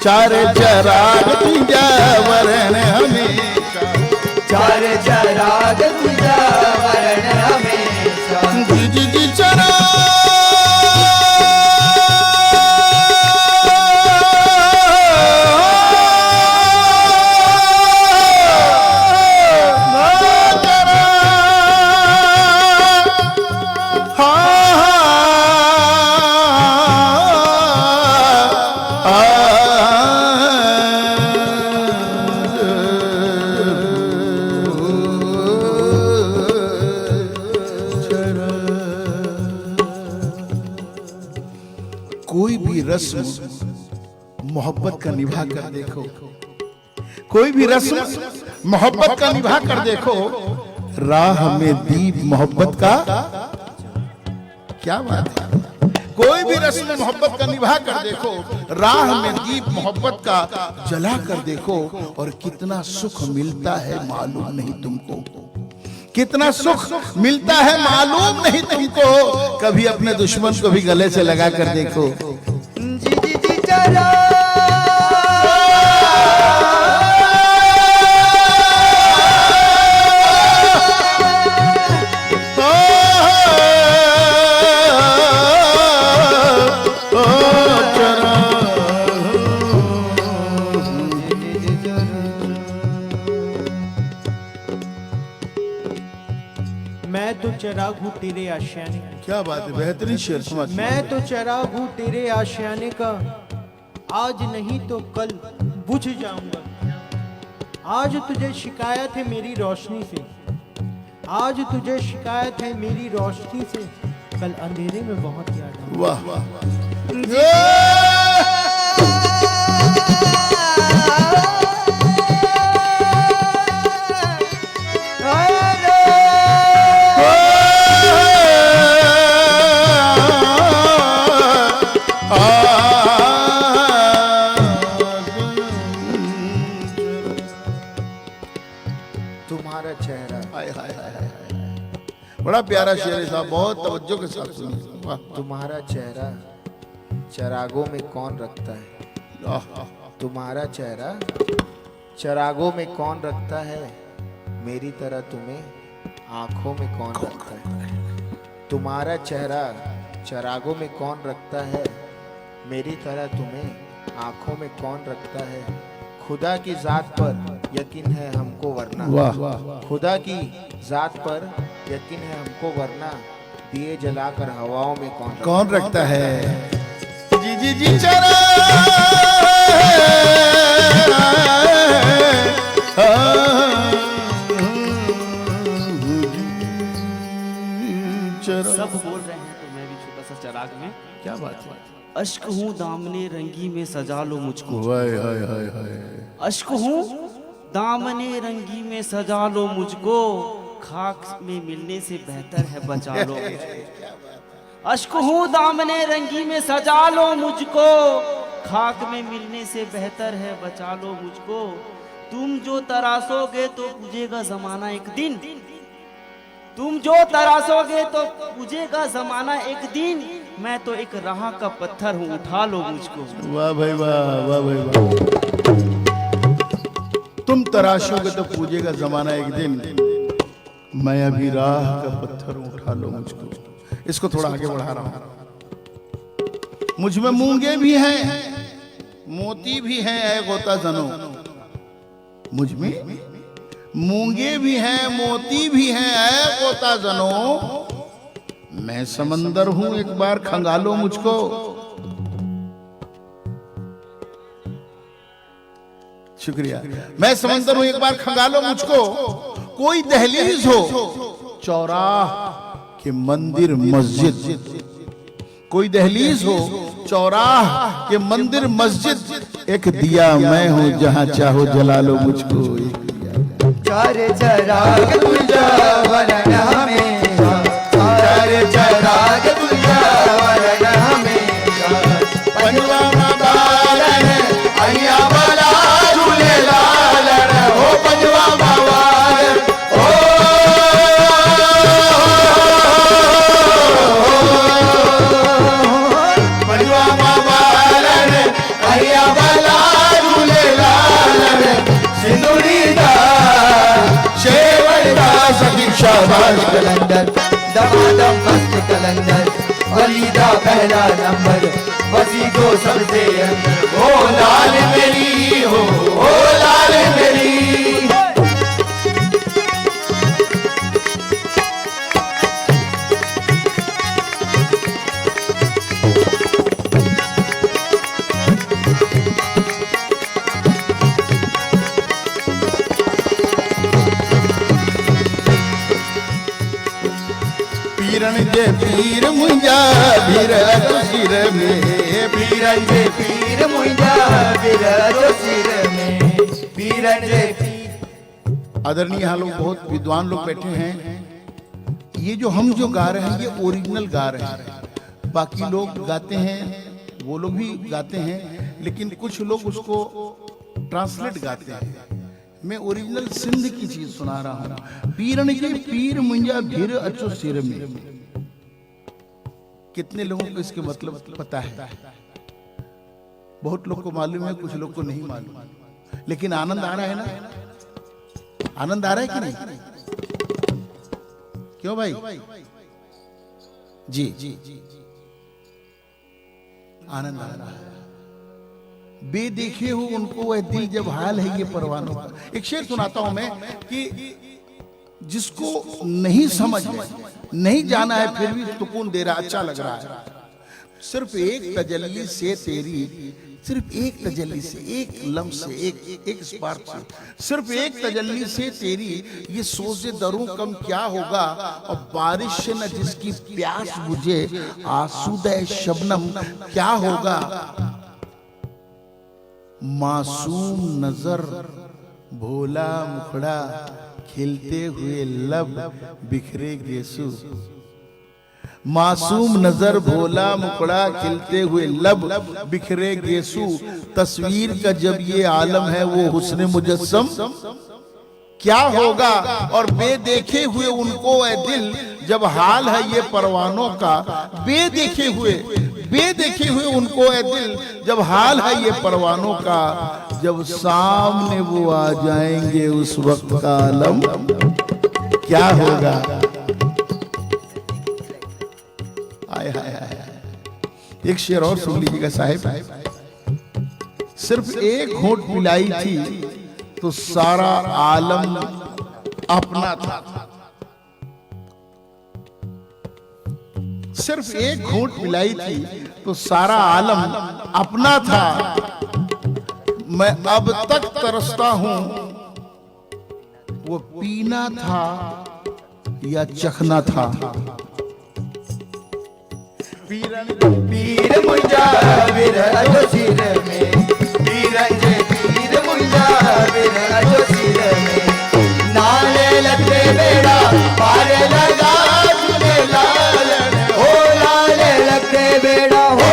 [SPEAKER 2] चार चराग तुझा वरण हमेशा,
[SPEAKER 4] चार चराग तुझा वरण हमेशा।
[SPEAKER 2] जी जी चरा कोई भी रस्म मोहब्बत का निभा कर देखो, कोई भी रस्म मोहब्बत का निभा कर देखो, राह में दीप मोहब्बत का। क्या बात है। कोई भी रस्म मोहब्बत का निभा कर देखो, राह में दीप मोहब्बत का जला कर देखो, और कितना सुख मिलता है मालूम नहीं तुमको, कितना सुख मिलता है मालूम नहीं तुमको। कभी अपने दुश्मन को भी गले से लगा कर देखो।
[SPEAKER 4] जी जी जी चरा
[SPEAKER 3] मैं तो चराग हूँ तेरे आशियाने का।
[SPEAKER 2] क्या बात है, बेहतरीन शेर समझ।
[SPEAKER 3] मैं तो चराग हूँ तेरे आशियाने का, आज नहीं तो कल बुझ जाऊंगा। आज तुझे शिकायत है मेरी रोशनी से, आज तुझे शिकायत है मेरी रोशनी से, कल अंधेरे में बहुत याद आऊंगा।
[SPEAKER 2] वाह वाह वाह।
[SPEAKER 4] तुम्हारा चेहरा,
[SPEAKER 2] हाय हाय हाय हाय। बड़ा प्यारा शेर है साहब, बहुत तवज्जो के साथ सुनिए। वाह
[SPEAKER 4] तुम्हारा चेहरा चरागों में कौन रखता है,
[SPEAKER 2] वाह।
[SPEAKER 4] तुम्हारा चेहरा चरागों में कौन रखता है, मेरी तरह तुम्हें आंखों में कौन रखता है। तुम्हारा चेहरा चरागों में कौन रखता है, मेरी तरह तुम्हें आंखों में कौन रखता है। खुदा की जात पर यकीन है हमको वरना,
[SPEAKER 2] वाह।
[SPEAKER 4] खुदा की जात पर यकीन है हमको वरना, दिए जलाकर हवाओं में
[SPEAKER 2] कौन रखता है। जी जी जी चरा
[SPEAKER 5] सब बोल रहे हैं तो मैं भी छोटा सा चराग में।
[SPEAKER 2] क्या बात है।
[SPEAKER 5] अश्क हूँ दामने रंगी में सजा लो मुझको,
[SPEAKER 2] हाय हाय हाय हाय।
[SPEAKER 5] अश्क हूँ दामने रंगी में सजा लो मुझको, खाक में मिलने से बेहतर है बचा लो मुझको। अश्क हूँ दामने रंगी में सजा लो मुझको, खाक में मिलने से बेहतर है बचा लो मुझको। तुम जो तराशोगे तो पूजेगा जमाना एक दिन, तुम जो तराशोगे तो पूजेगा जमाना एक दिन। मैं तो एक राह का पत्थर हूँ, उठा लो मुझको।
[SPEAKER 2] वाह भाई वाह, वाह भाई वाह। तुम तराशोगे तो पूजेगा जमाना एक दिन, मैं अभी राह का पत्थर हूँ, उठा लो मुझको। इसको थोड़ा आगे बढ़ा रहा हूं। मुझ में मूंगे भी हैं, मोती भी हैं, ऐ गोता जनो। मुझ में मूंगे भी हैं, मोती भी हैं, ऐ गोता जनो। मैं समंदर हूं, एक बार खंगालो मुझको। शुक्रिया। मैं समंदर हूं, एक बार खंगालो मुझको। कोई दहलीज हो, चौराह के मंदिर मस्जिद, कोई दहलीज हो, चौराह के मंदिर मस्जिद। एक दिया मैं हूं, जहां चाहो जला लो मुझको।
[SPEAKER 4] चार चराग तुझा वरण हमेशा, चार चराग तुझा वरण हमेशा। पंजवा बालन अहिया वाला झूले लालन हो, पंजवा बालन हो। पंजवा बालन अहिया वाला झूले लालन। सिंदूरी दा शेवड़ा सखी शाबाश कलंदर, दमादम मस्त कलंदर। वलीदा पहला नंबर, वसी को सबसे अंदर। ओ लाल मेरी हो, ओ लाल मेरी।
[SPEAKER 2] पीरन जे पीर मुंजा भीर जो सिर में,
[SPEAKER 4] पीरन जे पीर मुंजा भीर जो सिर में, पीरन जे पीर।
[SPEAKER 2] आदरणीय यहाँ लोग बहुत विद्वान लोग बैठे हैं। ये जो हम जो गा रहे हैं ये ओरिजिनल गा रहे हैं। बाकी लोग गाते हैं, वो लोग भी गाते हैं, लेकिन कुछ लोग उसको ट्रांसलेट गाते हैं। मैं ओरिजिनल सिंध की चीज सुना रहा हूं। पीरन के पीर मुंजा भीर अचो सिर में। कितने लोगों को इसके मतलब पता है? बहुत लोग को मालूम है, कुछ लोग को नहीं मालूम। लेकिन आनंद आ रहा है ना? आनंद आ रहा है कि नहीं? क्यों भाई? जी आनंद आ रहा है। बेदेखे हो उनको वह दिल जब हाल है ये परवानों का। एक शेर सुनाता हूं मैं कि जिसको नहीं समझ में, नहीं जाना है, फिर भी सुकून दे रहा, अच्छा लग रहा है। सिर्फ एक तजल्ली से तेरी, सिर्फ एक तजल्ली से, एक लम्ह से, एक स्पार्क से, सिर्फ एक तजल्ली से तेरी ये सोचे दरूं कम क्या होगा। और बारिश से न जिसकी प्यास बुझे, आसूदे शबनम क्या होगा। मासूम नजर भोला मुखड़ा, खिलते हुए लब बिखरे गेसु। मासूम नजर भोला मुखड़ा, खिलते हुए लब बिखरे गेसु। तस्वीर का जब ये आलम है वो हुस्न मुजस्सम क्या होगा। और बेदेखे हुए उनको ए दिल जब हाल है ये परवानों का। बेदेखे हुए उनको ए दिल जब हाल है ये परवानों का। जब सामने वो आ जाएंगे उस वक्त का आलम क्या होगा। आय हाय हाय। एक शेर और सुन लीजिएगा साहिब। सिर्फ एक घूंट पिलाई थी तो सारा आलम अपना था। सिर्फ एक घूंट पिलाई थी तो सारा आलम अपना था। मैं अब तक तरसता हूं वो पीना था या चखना था।
[SPEAKER 4] पीर मुंजा बिरह जो सिर में, पीरन जे पीर मुंजा बिरह जो सिर में। नाले लगते बेड़ा पारे लगा झूले लालन हो, नाले लगते बेड़ा हो।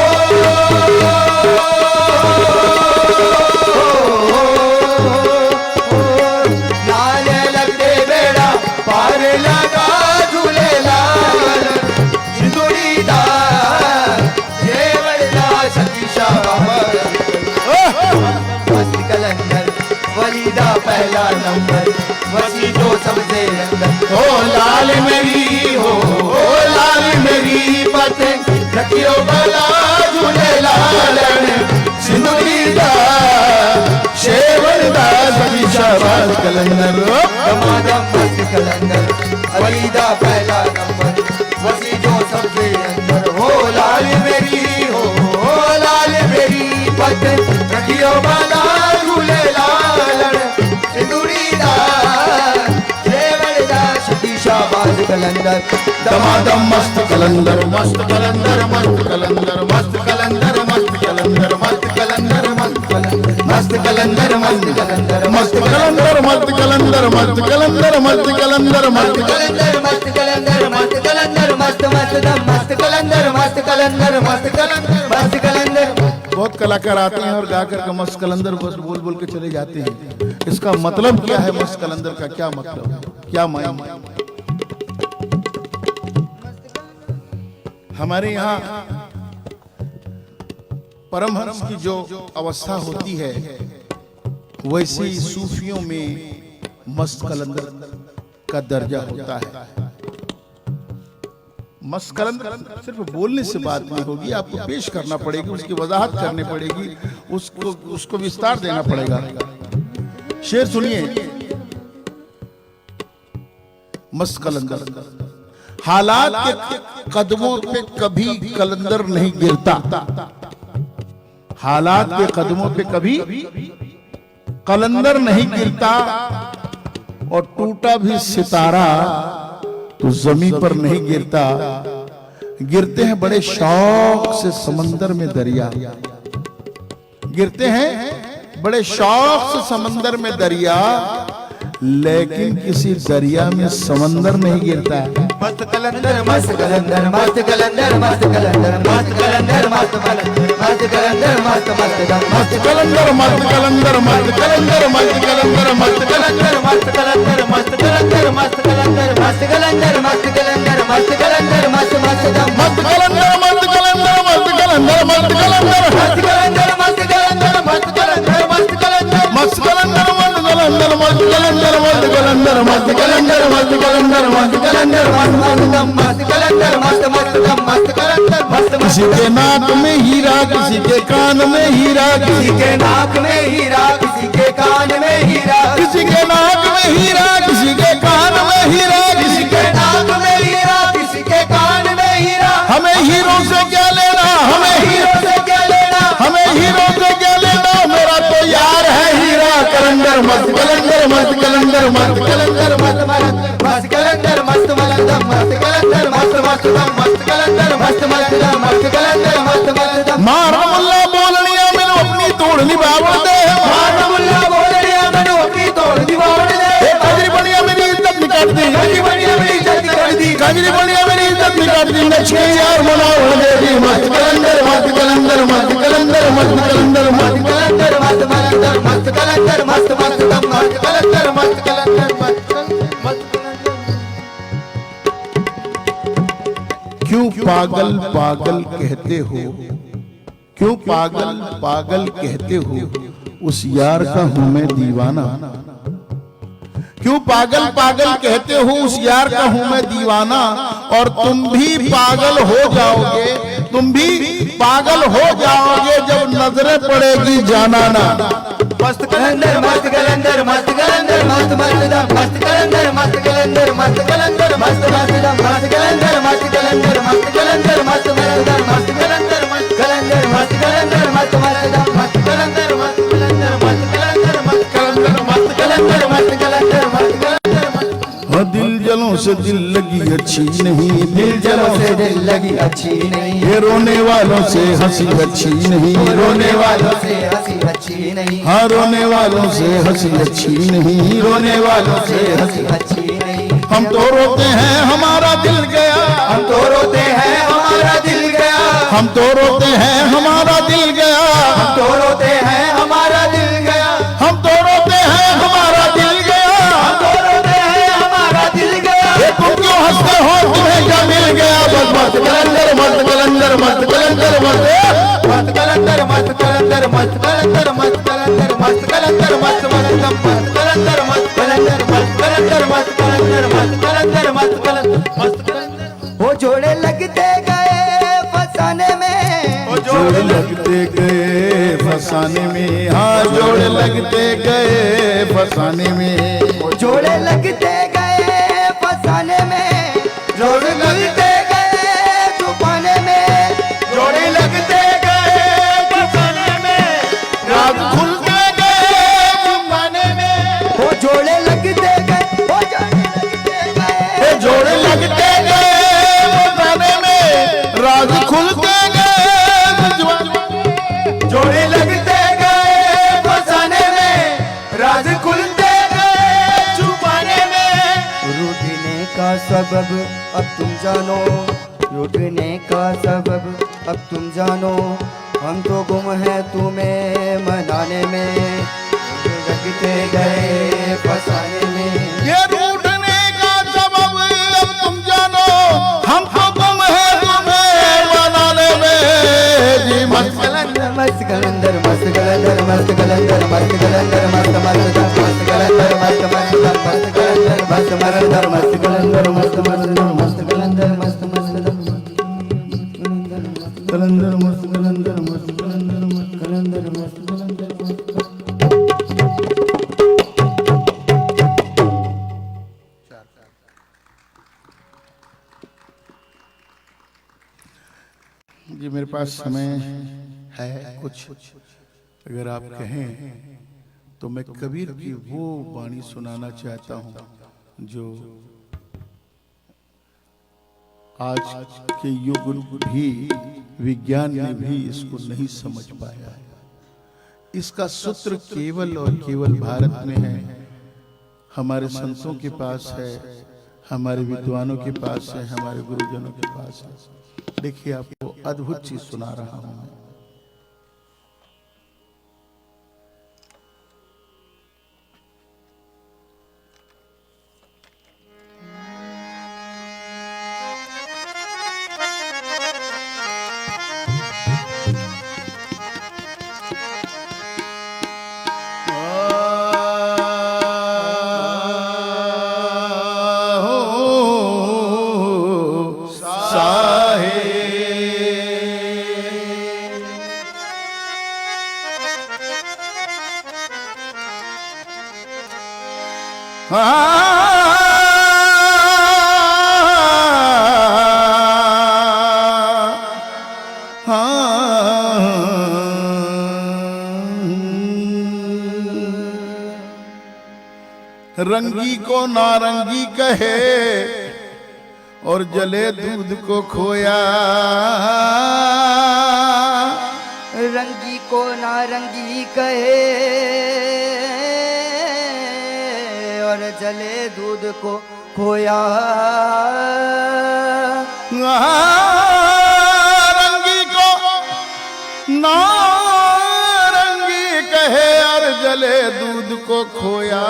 [SPEAKER 4] पहला नंबर वसी जो सबसे अंदर।
[SPEAKER 2] ओ लाल मेरी हो लाल मेरी पतंग रखियो भला झूले लालन सिंदूरी दा शेवन दा सभी शाबाश कलंदर।
[SPEAKER 4] दमादम मस्त कलंदर अली दा पहला नंबर वसी जो सबसे अंदर। हो लाल मेरी हो लाल मेरी पतंग रखियो भला झूले लालन सिंदूरी दा शेवन दा सभी शाबाश कलंदर।
[SPEAKER 2] दमादम मस्त कलंदर मस्त कलंदर मस्त कलंदर मस्त कलंदर मस्त कलंदर मस्त कलंदर मस्त कलंदर मस्त कलंदर मस्त कलंदर मस्त कलंदर मस्त कलंदर मस्त कलंदर मस्त कलंदर
[SPEAKER 4] मस्त कलंदर मस्त कलंदर मस्त मस्त दम मस्त कलंदर मस्त कलंदर मस्त कलंदर मस्त कलंदर।
[SPEAKER 2] बहुत कलाकार आते हैं और गाकर के मस्त कलंदर बस बोल बोल के चले जाते हैं। इसका मतलब क्या है? मस्त कलंदर का क्या मतलब, क्या मायने? हमारे यहाँ परमहंस की जो अवस्था होती है वैसे ही सूफियों में मस्त कलंदर का दर्जा होता है। मस्त कलंदर सिर्फ बोलने से बात नहीं होगी, आपको पेश करना पड़ेगी, उसकी वजाहत करनी पड़ेगी, उसको विस्तार देना पड़ेगा। शेर सुनिए, मस्त कलंदर। हालात के कदमों पे कभी कलंदर नहीं गिरता, हालात के कदमों पे कभी कलंदर नहीं गिरता, और टूटा भी सितारा तो जमीन पर नहीं गिरता। गिरते हैं बड़े शौक से समंदर में दरिया, गिरते हैं बड़े शौक से समंदर में दरिया, लेकिन किसी दरिया में समंदर नहीं गिरता है।
[SPEAKER 4] मस्त कलंदर मस्त कलंदर मस्त कलंदर मस्त कलंदर मस्त कलंदर मस्त कलंदर मस्त कलंदर मस्त मस्त
[SPEAKER 2] कलंदर मस्त कलंदर मस्त कलंदर मस्त कलंदर मस्त कलंदर
[SPEAKER 4] मस्त कलंदर मस्त कलंदर मस्त कलंदर मस्त कलंदर मस्त कलंदर मस्त कलंदर मस्त मस्त दम
[SPEAKER 2] मस्त कलंदर मस्त कलंदर मस्त कलंदर मस्त कलंदर
[SPEAKER 4] मस्त कलंदर मस्त कलंदर मस्त कलंदर मस्त कलंदर
[SPEAKER 2] मस्त कलंदर मस्त कलंदर मस्त कलंदर मस्त कलंदर मस्त कलंदर मस्त कलंदर मस्त कलंदर
[SPEAKER 4] मस्त दम मस्त कलंदर मस्त मस्त दम मस्त कलंदर मस्त
[SPEAKER 2] किसी के नाक में हीरा, किसी के कान में हीरा,
[SPEAKER 4] किसी के नाक में हीरा, किसी के कान में हीरा,
[SPEAKER 2] किसी के नाक में हीरा, किसी के कान में हीरा,
[SPEAKER 4] किसी के नाक में हीरा, किसी के कान में हीरा।
[SPEAKER 2] हमें हीरो से क्या लेना, हमें
[SPEAKER 4] हीरो से क्या लेना,
[SPEAKER 2] हमें हीरो से क्या लेना, मेरा तो यार है हीरा। कलंदर मस्त कलंदर मस्त कलंदर मस्त कलंदर मस्त
[SPEAKER 4] मस्त कलंदर मस्त मलंदम मस्त कलंदर मस्त मस्त दम मस्त कलंदर मस्त मस्त दम मस्त कलंदर मस्त मस्त दम।
[SPEAKER 2] मारा मुल्ला बोलनिया मैंने अपनी तोड़ निभाव दे,
[SPEAKER 4] मारा मुल्ला बोलनिया मैंने अपनी तोड़ निभाव दे।
[SPEAKER 2] काजरी बनिया मेरी इज्जत निकाल दी,
[SPEAKER 4] काजरी बनिया मेरी इज्जत निकाल दी,
[SPEAKER 2] काजरी बनिया मेरी इज्जत निकाल दी। नचके यार मनाओ देवी मस्त कलंदर मस्त कलंदर मस्त कलंदर मस्त कलंदर मस्त
[SPEAKER 4] कलंदर मस्त मलंदर मस्त कलंदर मस्त मस्त दम मस्त कलंदर मस्त कलंदर मस्त।
[SPEAKER 2] क्यों पागल पागल कहते हो, क्यों पागल पागल कहते हो, उस यार का हूं मैं दीवाना। क्यों पागल पागल कहते हो, उस यार का हूं मैं दीवाना, और तुम भी पागल हो जाओगे, तुम भी पागल हो जाओगे जब नजरें पड़ेगी जानाना।
[SPEAKER 4] मस्त कलंदर मस्त कलंदर मस्त कलंदर मस्त मस्त दम मस्त कलंदर मस्त कलंदर मस्त कलंदर मस्त मस्त दम मस्त कलंदर मस्त कलंदर मस्त कलंदर मस्त मस्त दम मस्त कलंदर मस्त कलंदर मस्त कलंदर मस्त मस्त दम मस्त कलंदर मस्त कलंदर मस्त कलंदर मस्त कलंदर मस्त कलंदर मस्त कलंदर मस्त कलंदर।
[SPEAKER 2] दिल जलों से दिल लगी अच्छी नहीं,
[SPEAKER 4] दिल जलों से दिल लगी अच्छी नहीं,
[SPEAKER 2] ये रोने वालों से हंसी अच्छी नहीं,
[SPEAKER 4] रोने वालों से हंसी अच्छी नहीं,
[SPEAKER 2] हाँ रोने वालों से हंसी अच्छी नहीं,
[SPEAKER 4] रोने वालों से हंसी अच्छी नहीं।
[SPEAKER 2] हम तो रोते हैं हमारा दिल गया,
[SPEAKER 4] हम तो रोते हैं हमारा दिल गया,
[SPEAKER 2] हम तो रोते हैं हमारा दिल गया,
[SPEAKER 4] हम तो रोते हैं हमारा दिल गया,
[SPEAKER 2] हम तो रोते हैं हमारा दिल गया,
[SPEAKER 4] हम तो रोते हैं हमारा दिल गया।
[SPEAKER 2] ये तुम क्यों हंसते हो, तुम्हें क्या मिल गया। बस बस मस्त कलंदर मस्त कलंदर मस्त कलंदर
[SPEAKER 4] मस्त कलंदर मस्त कलंदर मस्त कलंदर मस्त कलंदर मस्त कलंदर मस्त कलंदर मस्त कलंदर मस्त कलंदर मस्त कलंदर मस्त कलंदर मस्त कलंदर मस्त कलंदर मस्त कलंदर
[SPEAKER 6] वो जोड़े लगते गए फसाने में,
[SPEAKER 2] वो जोड़ लगते गए फसाने में, हाँ जोड़ लगते गए फसाने में,
[SPEAKER 6] वो जोड़े लगते गए फसाने में, जोड़ लगते गए छुपाने में,
[SPEAKER 2] जोड़े लगते गए फसाने में, राज खुलते गए छुपाने में,
[SPEAKER 6] वो जोड़े लगते गए, वो जोड़े लगते गए,
[SPEAKER 2] जोड़े लगते गए फसाने में, राज खुलते गए
[SPEAKER 4] जोड़े लगते गए फसाने में, राज खुलते गए छुपाने में।
[SPEAKER 6] रूठने का सबब अब तुम जानो, रूठने का सबब अब तुम जानो, हम तो गुम हैं तुम्हें मनाने में, लगते गए फसाने में।
[SPEAKER 2] ये रूठने का सबब अब तुम जानो, हम तो गुम है तुम्हें बनाने में। जी मस्त
[SPEAKER 6] कलंदर मस्त कलंदर मस्त कलंदर मस्त कलंदर मस्त कलंदर मस्त मस्त मस्त कलंदर मस्त मस्त मस्त कलंदर मस्त मरंदर मस्त कलंदर मस्त मरंदर मस्त कलंदर मस्त मस्त
[SPEAKER 2] कलंदर मस्त कलंदर मस्त
[SPEAKER 6] कलंदर मस्त कलंदर मस्त कलंदर मस्त।
[SPEAKER 2] जी मेरे पास समय है कुछ, अगर आप कहें तो मैं कबीर की वो वाणी सुनाना चाहता हूँ जो आज के युग भी विज्ञान ने भी इसको नहीं समझ पाया है। इसका सूत्र केवल और केवल भारत में है, हमारे संतों के पास है, हमारे विद्वानों के पास है, हमारे गुरुजनों के पास है। देखिए आपको अद्भुत चीज सुना रहा हूं मैं। रंगी को नारंगी कहे और जले दूध को खोया,
[SPEAKER 6] रंगी को नारंगी कहे और जले दूध को खोया,
[SPEAKER 2] रंगी को नारंगी कहे और जले दूध को खोया,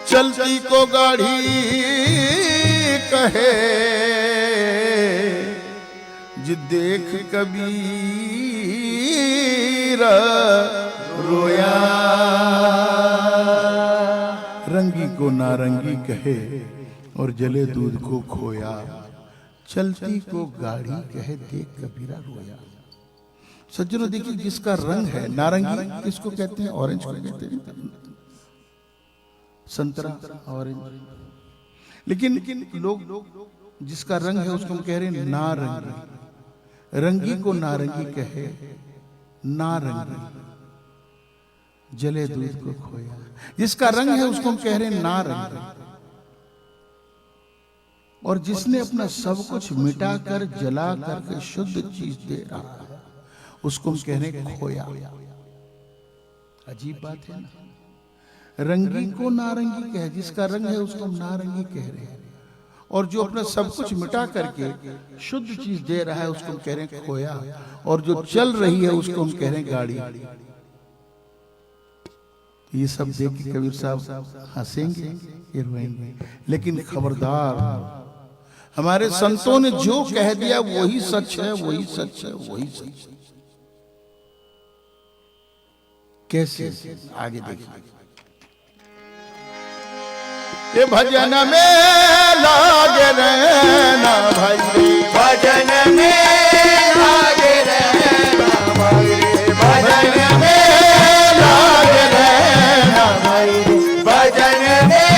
[SPEAKER 2] चलती को गाड़ी कहे जी देख कबीर रोया, रंगी को नारंगी कहे और जले दूध को खोया, चलती को गाड़ी कहे देख कबीरा रोया। सज्जनों देखिए, जिसका रंग है नारंगी, किसको कहते हैं? ऑरेंज को कहते हैं, संतरा ऑरेंज। लेकिन लोग जिसका रंग है उसको हम कह रहे हैं नारंगी। रंगी को नारंगी कहे नारंगी, जले दूध को खोया। जिसका रंग है उसको हम कह रहे हैं नारंगी। और जिसने अपना सब कुछ मिटा कर जला करके शुद्ध चीज दे रहा है उसको हम कह रहे हैं खोया। अजीब बात है ना। रंगी को नारंगी कहे, जिसका रंग है उसको हम नारंगी कह रहे हैं, और जो अपना सब कुछ मिटा करके शुद्ध चीज दे रहा है उसको हम कह रहे हैं खोया, और जो चल रही है उसको हम कह रहे हैं गाड़ी। ये सब देख के कबीर साहब हंसेंगे, ये रोएंगे, लेकिन खबरदार हमारे संतों ने जो कह दिया वही सच है, वही सच है, वही सच है। कैसे? आगे देखिए। ये भजन में लागे रहना भाई रे,
[SPEAKER 4] भजन में लागे रहना भाई रे, भजन में लागे रहना भाई रे, भजन में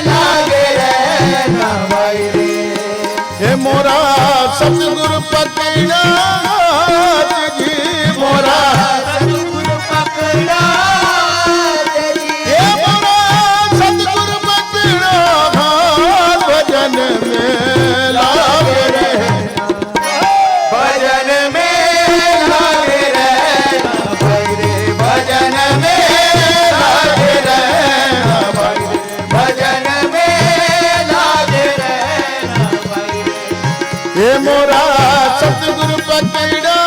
[SPEAKER 4] लागे रहना भाई रे।
[SPEAKER 2] हे मोरा सतगुरु पकड़ा जी, मोरा
[SPEAKER 4] सतगुरु पकड़ा
[SPEAKER 2] हे मोरा सतगुरु पकड़ा, भजन में लागे रहना,
[SPEAKER 4] भजन में लागे रहना भाई रे, भजन में लागे रहना भाई रे, भजन में लागे रहना भाई रे।
[SPEAKER 2] हे मोरा सतगुरु पकड़ा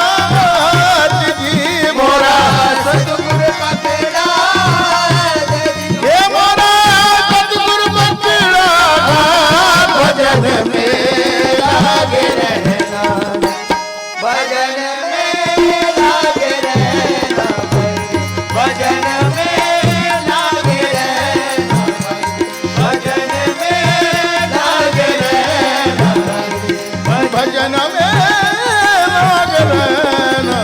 [SPEAKER 2] जी, मोरा
[SPEAKER 4] सतगुरु पकड़ा
[SPEAKER 2] हे मोरा सतगुरु पकड़ा,
[SPEAKER 4] भजन में लागे रहना, भजन में लागे रहना भाई रे, भजन में लागे रहना भाई रे, भजन में लागे रहना भाई रे,
[SPEAKER 2] भजन में लागे रहना।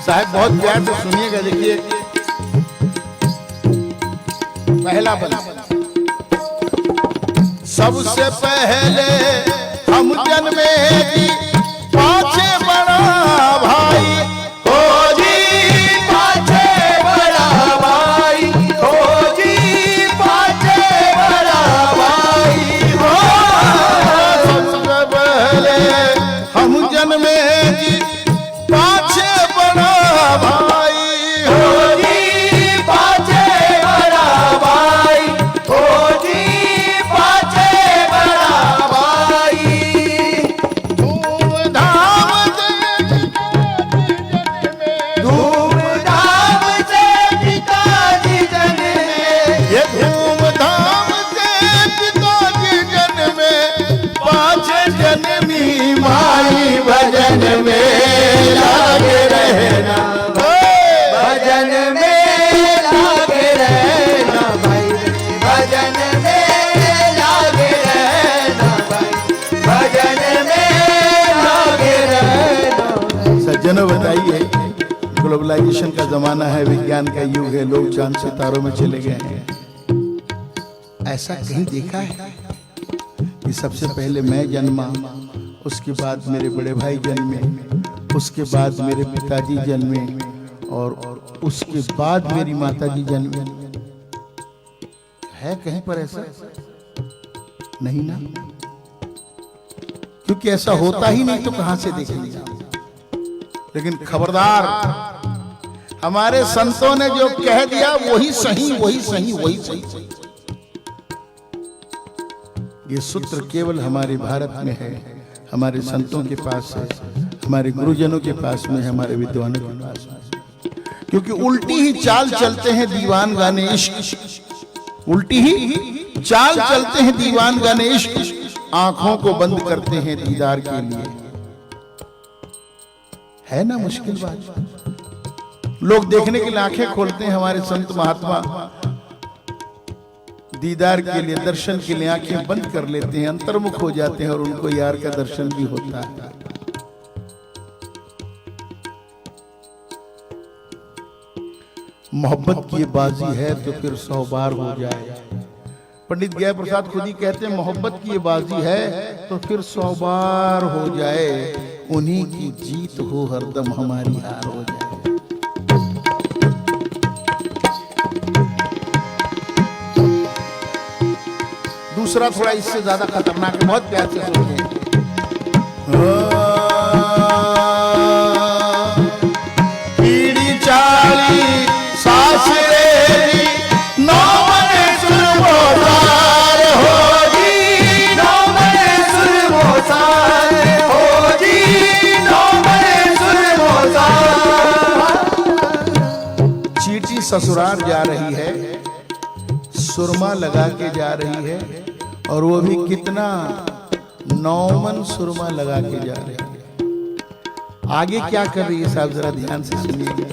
[SPEAKER 2] साहब बहुत प्यार से सुनिएगा। देखिए पहला बंद, सबसे पहले हम जन्मे जी, पाछे बड़ा भाई
[SPEAKER 4] हो जी पाछे बड़ा भाई, हो जी पाछे बड़ा भाई, हो
[SPEAKER 2] सबसे पहले हम जन्मे जी, पाछे बड़ा भाई
[SPEAKER 4] हो जी पाछे बड़ा भाई, हो जी पाछे बड़ा भाई।
[SPEAKER 2] धूमधाम
[SPEAKER 4] धूमधाम से पिताजी जन्मे,
[SPEAKER 2] ये धूमधाम से पिताजी जन्मे, पाछे जन्मी माई भजन में लागे रहना,
[SPEAKER 4] भजन में लागे रहना भाई रे, भजन में लागे रहना भाई, भजन में लागे रहना।
[SPEAKER 2] सज्जनों बताइए, ग्लोबलाइजेशन का जमाना है, विज्ञान का युग है, लोग चांद सितारों में चले गए हैं। ऐसा कहीं देखा है कि सबसे पहले मैं जन्मा, उसके बाद मेरे बड़े भाई जन्मे, उसके बाद मेरे पिताजी जन्मे, और उसके बाद मेरी माताजी जन्मे? है कहीं पर ऐसा? नहीं ना, क्योंकि ऐसा होता ही नहीं तो कहां से देखेंगे। लेकिन खबरदार, हमारे संतों ने जो कह दिया वही सही, वही सही, वही सही। ये सूत्र केवल हमारे भारत में है, हमारे संतों के पास है, हमारे गुरुजनों के पास में है, हमारे विद्वानों के पास में। क्योंकि उल्टी ही चाल चलते हैं दीवान गाने इश्क, उल्टी ही चाल चलते हैं दीवान गाने इश्क, आंखों को बंद करते हैं दीदार के लिए। है ना मुश्किल बात? लोग देखने के लिए आंखें खोलते हैं, हमारे संत महात्मा दीदार के लिए, दर्शन के लिए आंखें बंद कर लेते हैं, अंतर्मुख हो जाते हैं, और उनको यार का दर्शन भी होता है। मोहब्बत की बाजी है तो फिर 100 बार हो जाए। पंडित गया प्रसाद खुद ही कहते हैं, मोहब्बत की बाजी है तो फिर 100 बार हो जाए, उन्हीं की जीत हो हरदम हमारी हार हो जाए। दूसरा थोड़ा इससे ज्यादा खतरनाक है, बहुत प्यार से सुनिए। पीड़ी चाली सास रे नौ मने सुरबोसार होगी,
[SPEAKER 4] नौ मने सुरबोसार होगी, नौ मने सुरबोसार।
[SPEAKER 2] चीटी ससुराल जा रही है, सुरमा लगा के जा रही है, और वो भी कितना नौमन सुरमा लगा के जा रहे हैं। आगे क्या कर रही है साहब, जरा ध्यान से सुनिएगा।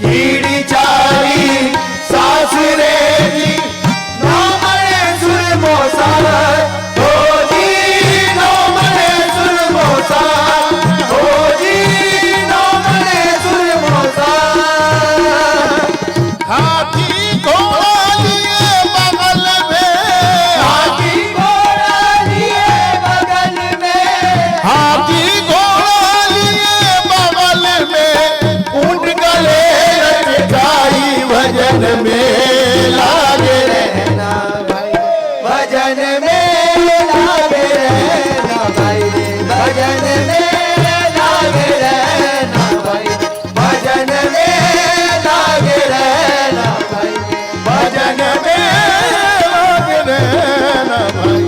[SPEAKER 4] कीड़ी चारी सासुरे जी नौमने सुरमोसा हो जी नौमने सुरमोसा हो जी नौमने सुरमोसा।
[SPEAKER 2] हाथी घोड़ा लिए बगल में,
[SPEAKER 4] हाथी घोड़ा लिए बगल में,
[SPEAKER 2] हाथी घोड़ा लिए बगल में,
[SPEAKER 4] ऊंट गले लटकाई भजन में लागे रहना भाई, भजन में लागे रहना भाई, भजन में लागे रहना भाई, भजन में लागे रहना भाई, भजन में लागे रहना भाई।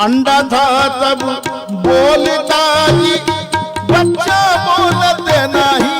[SPEAKER 2] अंडा था तब बोलता ही, बच्चा बोलते नहीं